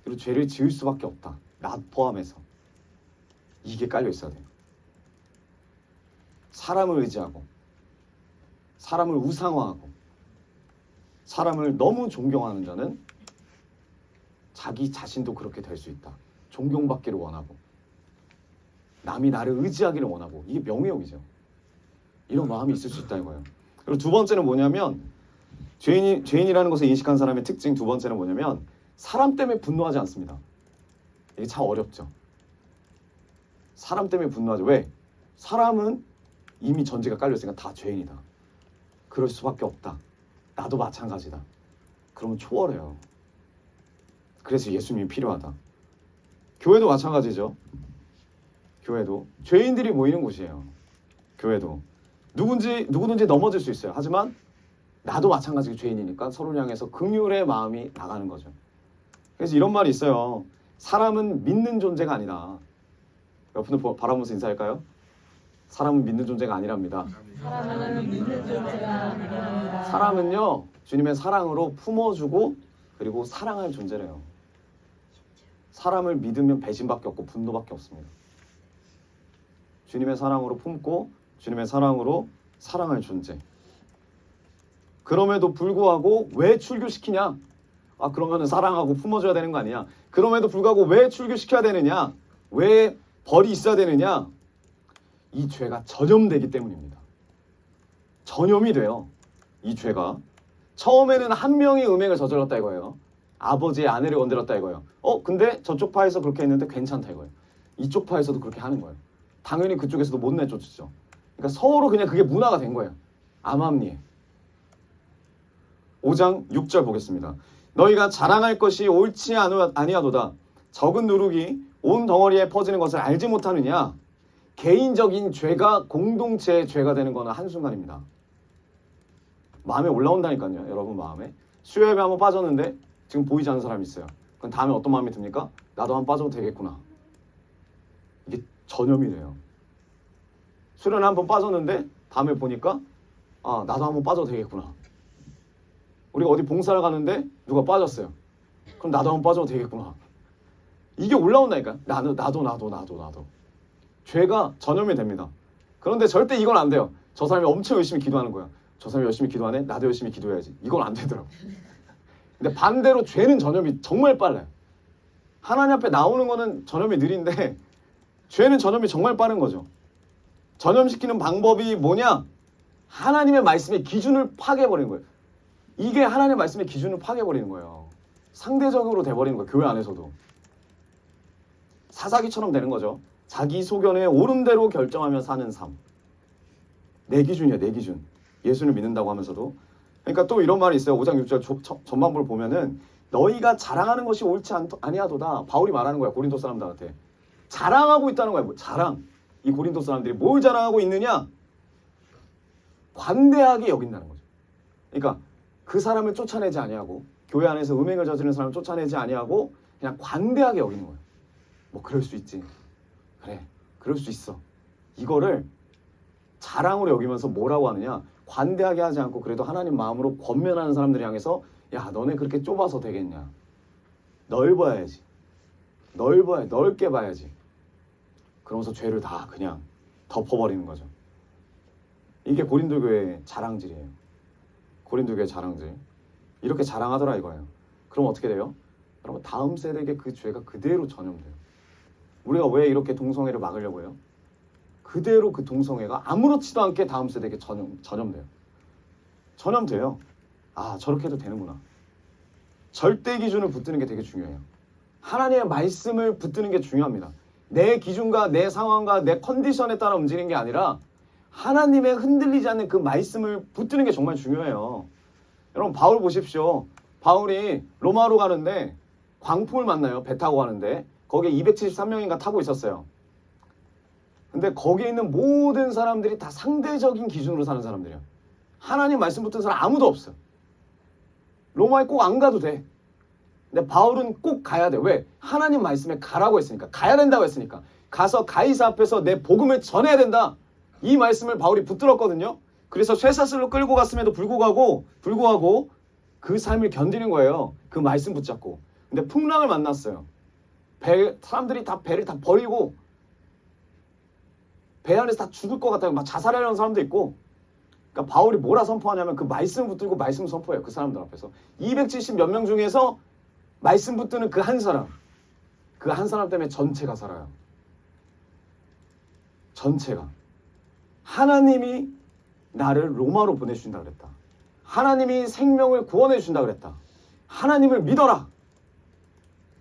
그리고 죄를 지을 수밖에 없다. 나 포함해서. 이게 깔려 있어야 돼요. 사람을 의지하고 사람을 우상화하고 사람을 너무 존경하는 자는 자기 자신도 그렇게 될 수 있다. 존경받기를 원하고 남이 나를 의지하기를 원하고 이게 명예욕이죠. 이런 마음이 있을 수 있다 이거예요. 그리고 두 번째는 뭐냐면 죄인이라는 것을 인식한 사람의 특징 두 번째는 뭐냐면 사람 때문에 분노하지 않습니다. 이게 참 어렵죠. 사람 때문에 분노하죠. 왜? 사람은 이미 전제가 깔려있으니까 다 죄인이다. 그럴 수밖에 없다. 나도 마찬가지다. 그러면 초월해요. 그래서 예수님이 필요하다. 교회도 마찬가지죠. 교회도 죄인들이 모이는 곳이에요. 교회도 누구든지 넘어질 수 있어요. 하지만 나도 마찬가지로 죄인이니까 서로를 향해서 긍휼의 마음이 나가는 거죠. 그래서 이런 말이 있어요. 사람은 믿는 존재가 아니다. 옆분을 바라보면서 인사할까요? 사람은 믿는 존재가 아니랍니다. 사람은 믿는 존재가 아니라 사람은요, 주님의 사랑으로 품어주고 그리고 사랑할 존재래요. 사람을 믿으면 배신밖에 없고 분노밖에 없습니다. 주님의 사랑으로 품고 주님의 사랑으로 사랑할 존재. 그럼에도 불구하고 왜 출교시키냐? 그러면 사랑하고 품어줘야 되는 거 아니냐? 그럼에도 불구하고 왜 출교시켜야 되느냐? 왜 벌이 있어야 되느냐? 이 죄가 전염되기 때문입니다. 전염이 돼요. 이 죄가. 처음에는 한 명이 음행을 저질렀다 이거예요. 아버지의 아내를 건드렸다 이거예요. 근데 저쪽 파에서 그렇게 했는데 괜찮다 이거예요. 이쪽 파에서도 그렇게 하는 거예요. 당연히 그쪽에서도 못 내쫓죠. 그러니까 서로 그냥 그게 문화가 된 거예요. 암암리에. 5장 6절 보겠습니다. 너희가 자랑할 것이 옳지 아니하도다. 적은 누룩이 온 덩어리에 퍼지는 것을 알지 못하느냐. 개인적인 죄가 공동체의 죄가 되는 것은 한순간입니다. 마음에 올라온다니까요. 여러분 마음에. 수요예배 한번 빠졌는데 지금 보이지 않는 사람이 있어요. 그럼 다음에 어떤 마음이 듭니까? 나도 한번 빠져도 되겠구나. 이게 전염이 돼요. 수련회 한번 빠졌는데 다음에 보니까 나도 한번 빠져도 되겠구나. 우리가 어디 봉사를 가는데 누가 빠졌어요. 그럼 나도 한번 빠져도 되겠구나. 이게 올라온다니까. 나도. 죄가 전염이 됩니다. 그런데 절대 이건 안 돼요. 저 사람이 엄청 열심히 기도하는 거야. 저 사람이 열심히 기도하네? 나도 열심히 기도해야지. 이건 안 되더라고. 근데 반대로 죄는 전염이 정말 빨라요. 하나님 앞에 나오는 거는 전염이 느린데 죄는 전염이 정말 빠른 거죠. 전염시키는 방법이 뭐냐? 하나님의 말씀의 기준을 파괴해버리는 거예요. 이게 하나님의 말씀의 기준을 파괴해버리는 거예요. 상대적으로 돼버리는 거예요. 교회 안에서도. 사사기처럼 되는 거죠. 자기 소견에 옳은 대로 결정하며 사는 삶. 내 기준이야, 내 기준. 예수를 믿는다고 하면서도. 그러니까 또 이런 말이 있어요. 5장 6절 전반부를 보면은 너희가 자랑하는 것이 옳지 아니하도다. 바울이 말하는 거야. 고린도 사람들한테. 자랑하고 있다는 거야. 자랑. 이 고린도 사람들이 뭘 자랑하고 있느냐? 관대하게 여긴다는 거죠. 그러니까 그 사람을 쫓아내지 아니하고 교회 안에서 음행을 저지르는 사람을 쫓아내지 아니하고 그냥 관대하게 여기는 거예요. 뭐 그럴 수 있지. 그래. 그럴 수 있어. 이거를 자랑으로 여기면서 뭐라고 하느냐? 관대하게 하지 않고 그래도 하나님 마음으로 권면하는 사람들을 향해서 야, 너네 그렇게 좁아서 되겠냐? 넓어야지. 넓게 봐야지. 그러면서 죄를 다 그냥 덮어버리는 거죠. 이게 고린도 교회의 자랑질이에요. 고린도 교회 자랑질. 이렇게 자랑하더라 이거예요. 그럼 어떻게 돼요? 여러분 다음 세대에게 그 죄가 그대로 전염돼요. 우리가 왜 이렇게 동성애를 막으려고 해요? 그대로 그 동성애가 아무렇지도 않게 다음 세대에게 전염돼요. 전염돼요. 저렇게 해도 되는구나. 절대 기준을 붙드는 게 되게 중요해요. 하나님의 말씀을 붙드는 게 중요합니다. 내 기준과 내 상황과 내 컨디션에 따라 움직이는 게 아니라 하나님의 흔들리지 않는 그 말씀을 붙드는 게 정말 중요해요. 여러분 바울 보십시오. 바울이 로마로 가는데 광풍을 만나요. 배 타고 가는데 거기에 273명인가 타고 있었어요. 근데 거기에 있는 모든 사람들이 다 상대적인 기준으로 사는 사람들이야. 하나님 말씀 붙은 사람 아무도 없어. 로마에 꼭 안 가도 돼. 근데 바울은 꼭 가야 돼. 왜? 하나님 말씀에 가라고 했으니까. 가야 된다고 했으니까. 가서 가이사 앞에서 내 복음을 전해야 된다. 이 말씀을 바울이 붙들었거든요. 그래서 쇠사슬로 끌고 갔음에도 불구하고 그 삶을 견디는 거예요. 그 말씀 붙잡고. 근데 풍랑을 만났어요. 사람들이 다 배를 다 버리고 배 안에서 다 죽을 것 같다고 막 자살하려는 사람도 있고. 그러니까 바울이 뭐라 선포하냐면 그 말씀 붙들고 말씀 선포해요. 그 사람들 앞에서. 270 몇 명 중에서 말씀 붙드는 그 한 사람. 그 한 사람 때문에 전체가 살아요. 전체가. 하나님이 나를 로마로 보내주신다 그랬다. 하나님이 생명을 구원해 주신다 그랬다. 하나님을 믿어라.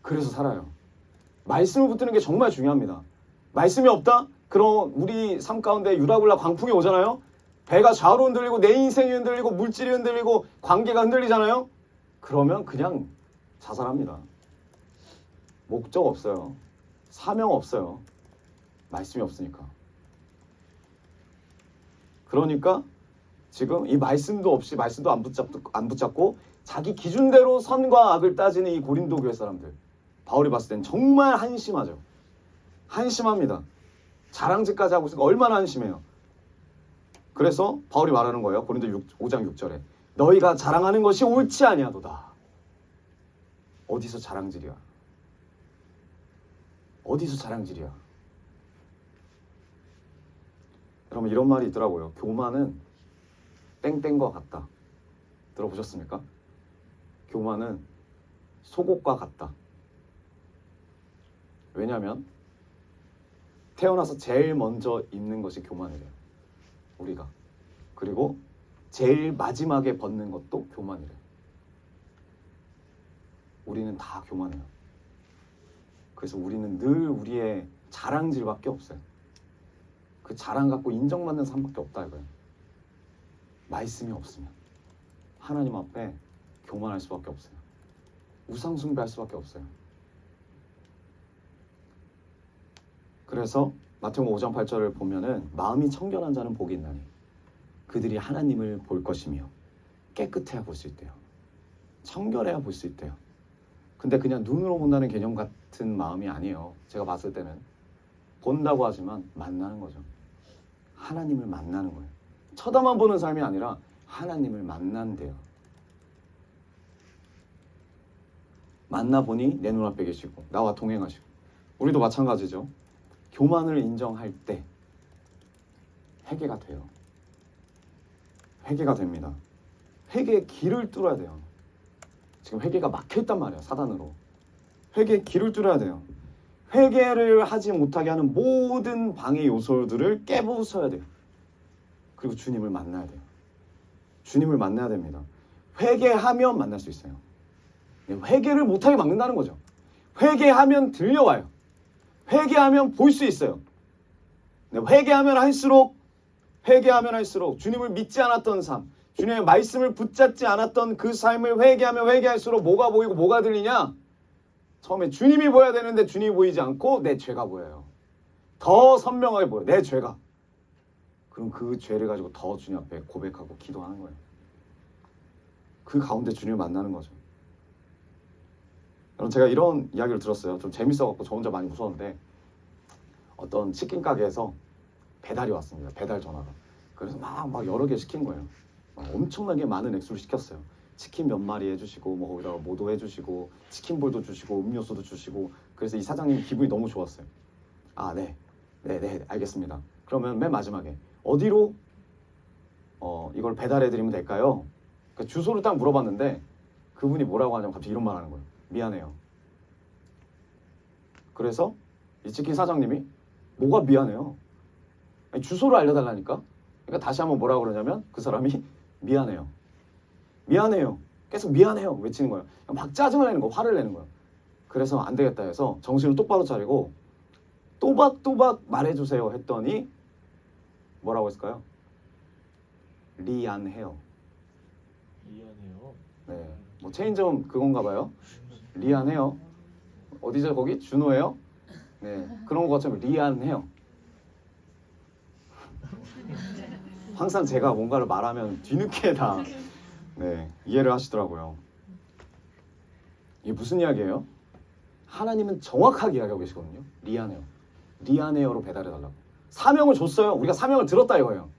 그래서 살아요. 말씀을 붙드는 게 정말 중요합니다. 말씀이 없다? 그럼 우리 삶 가운데 유라굴라 광풍이 오잖아요. 배가 좌우로 흔들리고 내 인생이 흔들리고 물질이 흔들리고 관계가 흔들리잖아요. 그러면 그냥 자살합니다. 목적 없어요. 사명 없어요. 말씀이 없으니까. 그러니까 지금 이 말씀도 없이 말씀도 안 붙잡고 자기 기준대로 선과 악을 따지는 이 고린도 교회 사람들. 바울이 봤을 땐 정말 한심하죠. 한심합니다. 자랑질까지 하고 있으니까 얼마나 한심해요. 그래서 바울이 말하는 거예요. 고린도 5장 6절에 너희가 자랑하는 것이 옳지 아니하도다. 어디서 자랑질이야? 어디서 자랑질이야? 여러분 이런 말이 있더라고요. 교만은 땡땡과 같다. 들어보셨습니까? 교만은 속옷과 같다. 왜냐하면 태어나서 제일 먼저 입는 것이 교만이래요. 우리가. 그리고 제일 마지막에 벗는 것도 교만이래요. 우리는 다 교만해요. 그래서 우리는 늘 우리의 자랑질밖에 없어요. 그 자랑 갖고 인정받는 삶밖에 없다 이거예요. 말씀이 없으면 하나님 앞에 교만할 수밖에 없어요. 우상 숭배할 수밖에 없어요. 그래서 마태복음 5장 8절을 보면은 마음이 청결한 자는 복이 있나니 그들이 하나님을 볼 것이며 깨끗해야 볼 수 있대요. 청결해야 볼 수 있대요. 근데 그냥 눈으로 본다는 개념 같은 마음이 아니에요. 제가 봤을 때는 본다고 하지만 만나는 거죠. 하나님을 만나는 거예요. 쳐다만 보는 삶이 아니라 하나님을 만난대요. 만나보니 내 눈앞에 계시고 나와 동행하시고. 우리도 마찬가지죠. 교만을 인정할 때 회개가 돼요. 회개가 됩니다. 회개의 길을 뚫어야 돼요. 지금 회개가 막혀있단 말이에요. 사단으로. 회개의 길을 뚫어야 돼요. 회개를 하지 못하게 하는 모든 방해 요소들을 깨부숴야 돼요. 그리고 주님을 만나야 돼요. 주님을 만나야 됩니다. 회개하면 만날 수 있어요. 회개를 못하게 막는다는 거죠. 회개하면 들려와요. 회개하면 볼 수 있어요. 회개하면 할수록 주님을 믿지 않았던 삶, 주님의 말씀을 붙잡지 않았던 그 삶을 회개하면 회개할수록 뭐가 보이고 뭐가 들리냐? 처음에 주님이 보여야 되는데 주님이 보이지 않고 내 죄가 보여요. 더 선명하게 보여요. 내 죄가. 그럼 그 죄를 가지고 더 주님 앞에 고백하고 기도하는 거예요. 그 가운데 주님을 만나는 거죠. 여러분 제가 이런 이야기를 들었어요. 좀 재밌어갖고 저 혼자 많이 무서웠는데 어떤 치킨 가게에서 배달이 왔습니다. 배달 전화가. 그래서 막 여러 개 시킨 거예요. 엄청나게 많은 액수를 시켰어요. 치킨 몇 마리 해주시고 뭐 거기다가 모도 해주시고 치킨볼도 주시고 음료수도 주시고. 그래서 이 사장님 기분이 너무 좋았어요. 아 네 알겠습니다. 그러면 맨 마지막에 어디로 이걸 배달해드리면 될까요? 그러니까 주소를 딱 물어봤는데 그분이 뭐라고 하냐면 갑자기 이런 말 하는 거예요. 미안해요. 그래서 이 치킨 사장님이 뭐가 미안해요? 아니, 주소를 알려달라니까. 그러니까 다시 한번 뭐라고 그러냐면 그 사람이 미안해요. 계속 미안해요 외치는 거예요. 막 짜증을 내는 거예요. 화를 내는 거예요. 그래서 안 되겠다 해서 정신을 똑바로 차리고 또박또박 말해주세요 했더니 뭐라고 했을까요? 리안해요. 미안해요. 네, 뭐 체인점 그건가 봐요. 리안해요. 어디죠 거기? 준호예요? 네, 그런 것처럼 리안해요. 항상 제가 뭔가를 말하면 뒤늦게 다 이해를 하시더라고요. 이게 무슨 이야기예요? 하나님은 정확하게 이야기하고 계시거든요. 리안해요. 리안해요로 배달해달라고. 사명을 줬어요. 우리가 사명을 들었다 이거예요.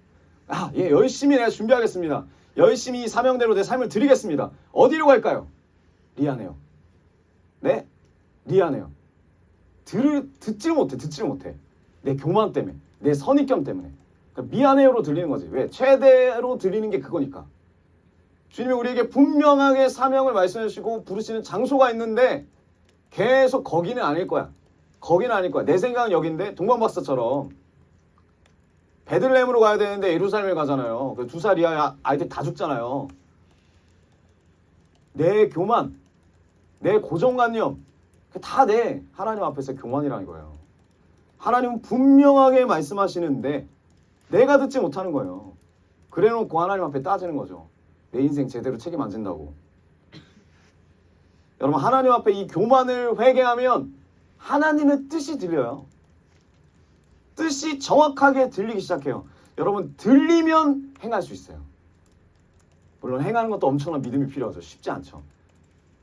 예, 열심히 내가 준비하겠습니다. 열심히 이 사명대로 내 삶을 드리겠습니다. 어디로 갈까요? 리안해요. 네? 리안해요. 듣지 못해. 내 교만 때문에, 내 선입견 때문에. 그러니까 미안해요로 들리는 거지. 왜? 최대로 들리는 게 그거니까. 주님이 우리에게 분명하게 사명을 말씀해 주시고 부르시는 장소가 있는데 계속 거기는 아닐 거야. 내 생각은 여긴데 동방박사처럼 베들레헴으로 가야 되는데 예루살렘에 가잖아요. 그 2살 이하 아이들 다 죽잖아요. 내 교만, 내 고정관념 다 내 하나님 앞에서 교만이라는 거예요. 하나님은 분명하게 말씀하시는데 내가 듣지 못하는 거예요. 그래놓고 하나님 앞에 따지는 거죠. 내 인생 제대로 책임 안 진다고. 여러분 하나님 앞에 이 교만을 회개하면 하나님의 뜻이 들려요. 뜻이 정확하게 들리기 시작해요. 여러분 들리면 행할 수 있어요. 물론 행하는 것도 엄청난 믿음이 필요하죠. 쉽지 않죠.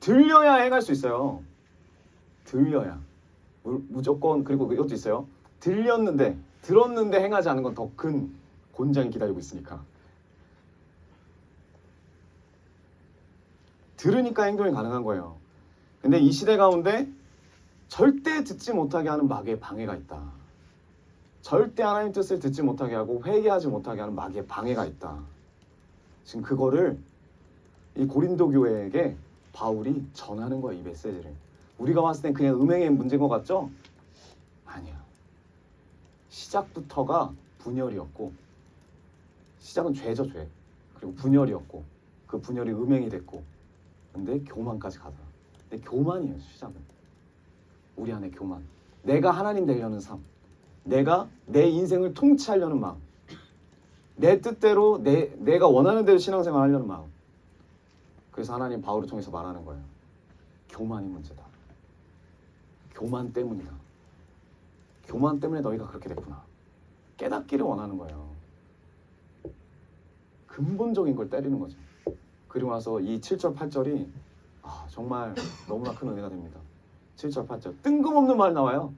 들려야 행할 수 있어요. 들려야. 무조건. 그리고 이것도 있어요. 들었는데 행하지 않은 건 더 큰 곤장이 기다리고 있으니까. 들으니까 행동이 가능한 거예요. 근데 이 시대 가운데 절대 듣지 못하게 하는 마귀의 방해가 있다. 절대 하나님 뜻을 듣지 못하게 하고 회개하지 못하게 하는 마귀의 방해가 있다. 지금 그거를 이 고린도 교회에게 바울이 전하는 거야, 이 메시지를. 우리가 봤을 땐 그냥 음행의 문제인 것 같죠? 아니야. 시작부터가 분열이었고, 시작은 죄죠, 죄. 그리고 분열이었고, 그 분열이 음행이 됐고, 근데 교만까지 가더라. 근데 교만이에요, 시작은. 우리 안에 교만. 내가 하나님 되려는 삶. 내가 내 인생을 통치하려는 마음. 내 뜻대로 내가 원하는 대로 신앙생활 하려는 마음. 그래서 하나님 바울을 통해서 말하는 거예요. 교만이 문제다. 교만 때문이다. 교만 때문에 너희가 그렇게 됐구나. 깨닫기를 원하는 거예요. 근본적인 걸 때리는 거죠. 그리고 나서 이 7절 8절이 정말 너무나 큰 은혜가 됩니다. 7절 8절 뜬금없는 말 나와요.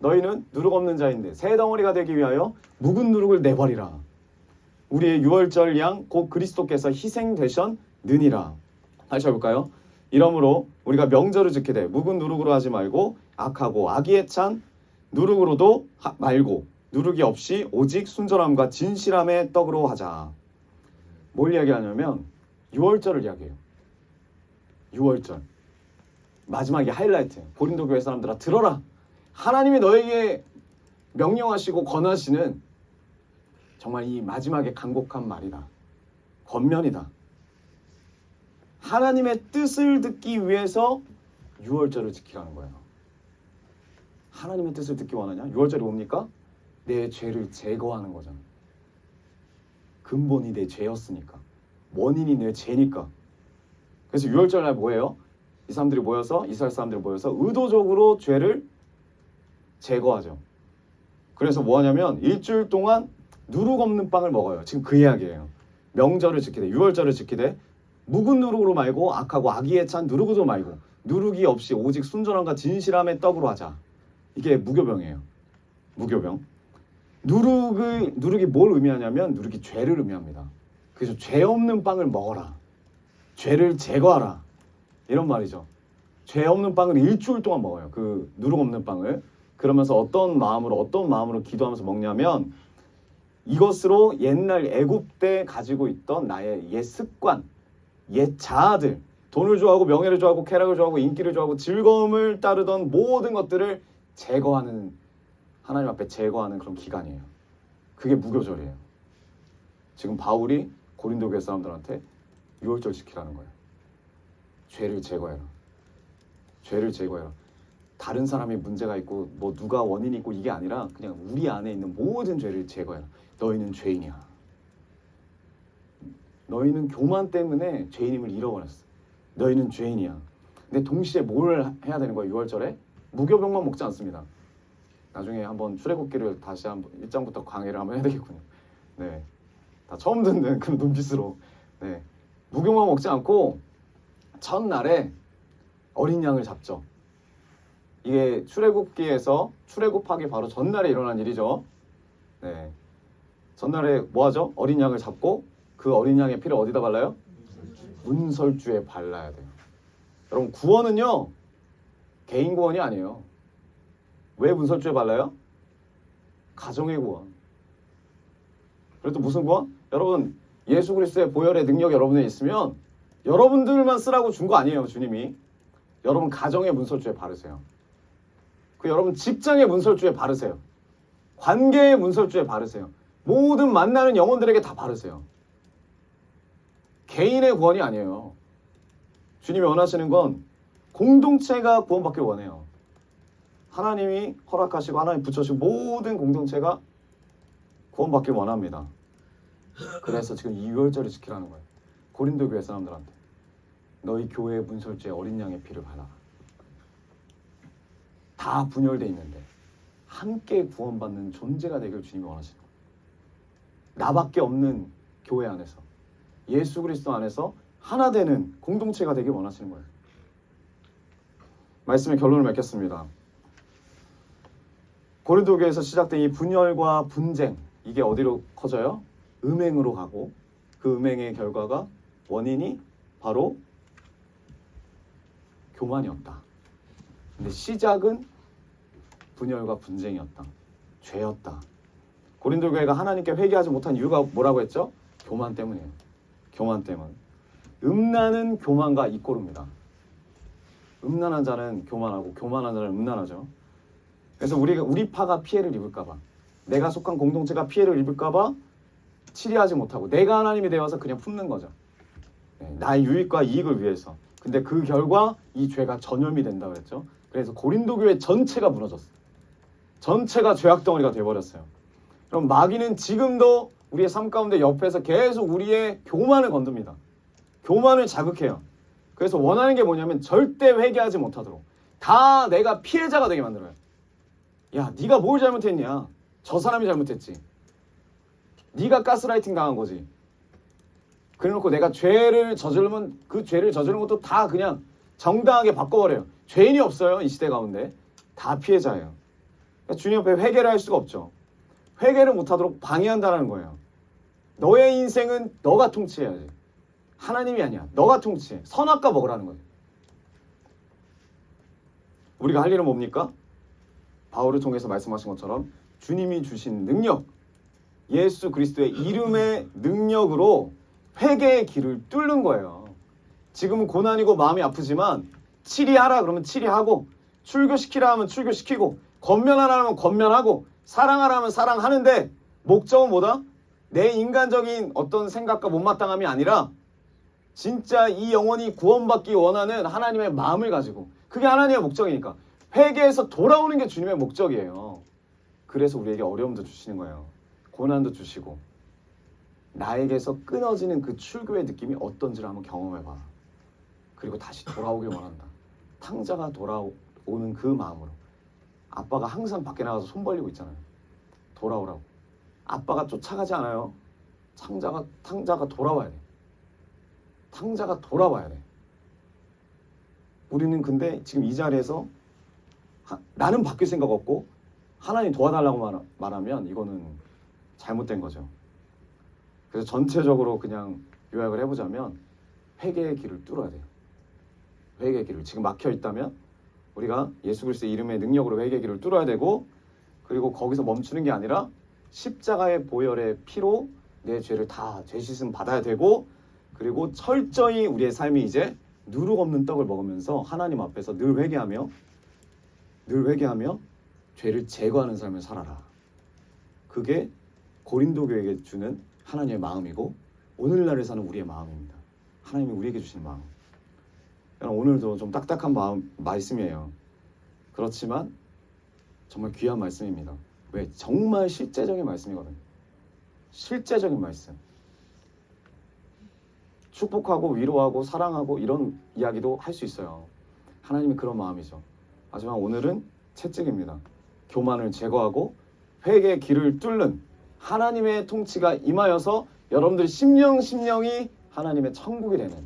너희는 누룩 없는 자인데 새 덩어리가 되기 위하여 묵은 누룩을 내버리라. 우리의 유월절 양 곧 그리스도께서 희생되셨느니라. 다시 해볼까요? 이러므로 우리가 명절을 지키되 묵은 누룩으로 하지 말고 악하고 악의에 찬 누룩으로도 말고 누룩이 없이 오직 순전함과 진실함의 떡으로 하자. 뭘 이야기하냐면 유월절을 이야기해요. 유월절 마지막에 하이라이트. 고린도 교회 사람들아 들어라. 하나님이 너에게 명령하시고 권하시는 정말 이 마지막에 간곡한 말이다. 권면이다. 하나님의 뜻을 듣기 위해서 유월절을 지키라는 거예요. 하나님의 뜻을 듣기 원하냐? 유월절이 뭡니까? 내 죄를 제거하는 거잖아. 근본이 내 죄였으니까. 원인이 내 죄니까. 그래서 유월절날 뭐예요? 이 사람들이 모여서 이스라엘 사람들이 모여서 의도적으로 죄를 제거하죠. 그래서 뭐 하냐면 일주일 동안 누룩 없는 빵을 먹어요. 지금 그 이야기예요. 명절을 지키되 유월절을 지키되 묵은 누룩으로 말고 악하고 악의에 찬 누룩으로 말고 누룩이 없이 오직 순전함과 진실함의 떡으로 하자. 이게 무교병이에요. 무교병. 누룩이 뭘 의미하냐면 누룩이 죄를 의미합니다. 그래서 죄 없는 빵을 먹어라. 죄를 제거하라. 이런 말이죠. 죄 없는 빵을 일주일 동안 먹어요. 그 누룩 없는 빵을. 그러면서 어떤 마음으로 기도하면서 먹냐면 이것으로 옛날 애굽 때 가지고 있던 나의 옛 습관, 옛 자아들, 돈을 좋아하고 명예를 좋아하고 쾌락을 좋아하고 인기를 좋아하고 즐거움을 따르던 모든 것들을 제거하는, 하나님 앞에 제거하는 그런 기간이에요. 그게 무교절이에요. 지금 바울이 고린도 교회 사람들한테 유월절 지키라는 거예요. 죄를 제거해라. 죄를 제거해라. 다른 사람이 문제가 있고 뭐 누가 원인이 있고 이게 아니라 그냥 우리 안에 있는 모든 죄를 제거해라. 너희는 죄인이야. 너희는 교만 때문에 죄인임을 잃어버렸어. 너희는 죄인이야. 근데 동시에 뭘 해야 되는 거야? 6월절에 무교병만 먹지 않습니다. 나중에 한번 출애굽기를 다시 한번 1장부터 강의를 한번 해야 되겠군요. 네, 다 처음 듣는 그런 눈빛으로. 네, 무교만 먹지 않고 첫날에 어린 양을 잡죠. 이게 출애굽기에서 출애굽하기 바로 전날에 일어난 일이죠. 네, 전날에 뭐 하죠? 어린 양을 잡고 그 어린 양의 피를 어디다 발라요? 문설주에 발라야 돼요. 여러분, 구원은요 개인 구원이 아니에요. 왜 문설주에 발라요? 가정의 구원. 그래도 무슨 구원? 여러분, 예수 그리스도의 보혈의 능력이 여러분에 있으면 여러분들만 쓰라고 준 거 아니에요. 주님이. 여러분 가정의 문설주에 바르세요. 그 여러분 직장의 문설주에 바르세요. 관계의 문설주에 바르세요. 모든 만나는 영혼들에게 다 바르세요. 개인의 구원이 아니에요. 주님이 원하시는 건 공동체가 구원받길 원해요. 하나님이 허락하시고 하나님 붙여주신 모든 공동체가 구원받길 원합니다. 그래서 지금 이 유월절을 지키라는 거예요. 고린도 교회 사람들한테 너희 교회의 문설주에 어린 양의 피를 발라. 다 분열돼 있는데 함께 구원받는 존재가 되길 주님이 원하시는 거예요. 나밖에 없는 교회 안에서 예수 그리스도 안에서 하나 되는 공동체가 되길 원하시는 거예요. 말씀의 결론을 맺겠습니다. 고린도 교회에서 시작된 이 분열과 분쟁, 이게 어디로 커져요? 음행으로 가고, 그 음행의 결과가 원인이 바로 교만이었다. 근데 시작은 분열과 분쟁이었다. 죄였다. 고린도 교회가 하나님께 회개하지 못한 이유가 뭐라고 했죠? 교만 때문이에요. 교만 때문. 음란은 교만과 이꼬릅니다. 음란한 자는 교만하고 교만한 자는 음란하죠. 그래서 우리 파가 피해를 입을까봐, 내가 속한 공동체가 피해를 입을까봐 치리하지 못하고 내가 하나님이 되어서 그냥 품는 거죠. 네, 나의 유익과 이익을 위해서. 근데 그 결과 이 죄가 전염이 된다고 그랬죠. 그래서 고린도 교회 전체가 무너졌어요. 전체가 죄악덩어리가 돼버렸어요. 그럼 마귀는 지금도 우리의 삶 가운데 옆에서 계속 우리의 교만을 건듭니다. 교만을 자극해요. 그래서 원하는 게 뭐냐면 절대 회개하지 못하도록 다 내가 피해자가 되게 만들어요. 야, 네가 뭘 잘못했냐? 저 사람이 잘못했지. 네가 가스라이팅 당한 거지. 그래놓고 내가 죄를 저지르면 그 죄를 저지른 것도 다 그냥 정당하게 바꿔버려요. 죄인이 없어요. 이 시대 가운데. 다 피해자예요. 그러니까 주님 앞에 회개를 할 수가 없죠. 회개를 못하도록 방해한다는 거예요. 너의 인생은 너가 통치해야지. 하나님이 아니야. 너가 통치해. 선악과 먹으라는 거예요. 우리가 할 일은 뭡니까? 바울을 통해서 말씀하신 것처럼 주님이 주신 능력, 예수 그리스도의 이름의 능력으로 회개의 길을 뚫는 거예요. 지금은 고난이고 마음이 아프지만 치리하라 그러면 치리하고, 출교시키라 하면 출교시키고, 권면하라 하면 권면하고, 사랑하라 하면 사랑하는데 목적은 뭐다? 내 인간적인 어떤 생각과 못마땅함이 아니라 진짜 이 영혼이 구원받기 원하는 하나님의 마음을 가지고, 그게 하나님의 목적이니까 회개해서 돌아오는 게 주님의 목적이에요. 그래서 우리에게 어려움도 주시는 거예요. 고난도 주시고, 나에게서 끊어지는 그 출교의 느낌이 어떤지를 한번 경험해봐. 그리고 다시 돌아오길 원한다. 탕자가 돌아오는 그 마음으로. 아빠가 항상 밖에 나가서 손 벌리고 있잖아요. 돌아오라고. 아빠가 쫓아가지 않아요. 탕자가 돌아와야 돼. 탕자가 돌아와야 돼. 우리는 근데 지금 이 자리에서 나는 바뀔 생각 없고 하나님 도와달라고 말하면 이거는 잘못된 거죠. 그래서 전체적으로 그냥 요약을 해보자면 회개의 길을 뚫어야 돼요. 회개의 길을. 지금 막혀 있다면 우리가 예수 그리스도의 이름의 능력으로 회개의 길을 뚫어야 되고, 그리고 거기서 멈추는 게 아니라 십자가의 보혈의 피로 내 죄를 다 죄 씻음 받아야 되고, 그리고 철저히 우리의 삶이 이제 누룩 없는 떡을 먹으면서 하나님 앞에서 늘 회개하며 죄를 제거하는 삶을 살아라. 그게 고린도 교회에게 주는 하나님의 마음이고 오늘날에 사는 우리의 마음입니다. 하나님이 우리에게 주시는 마음. 오늘도 좀 딱딱한 말씀이에요. 그렇지만 정말 귀한 말씀입니다. 왜? 정말 실제적인 말씀이거든요. 실제적인 말씀. 축복하고 위로하고 사랑하고 이런 이야기도 할 수 있어요. 하나님이 그런 마음이죠. 하지만 오늘은 채찍입니다. 교만을 제거하고 회개의 길을 뚫는 하나님의 통치가 임하여서 여러분들 심령이 하나님의 천국이 되는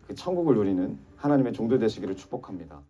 그 천국을 누리는 하나님의 종들 되시기를 축복합니다.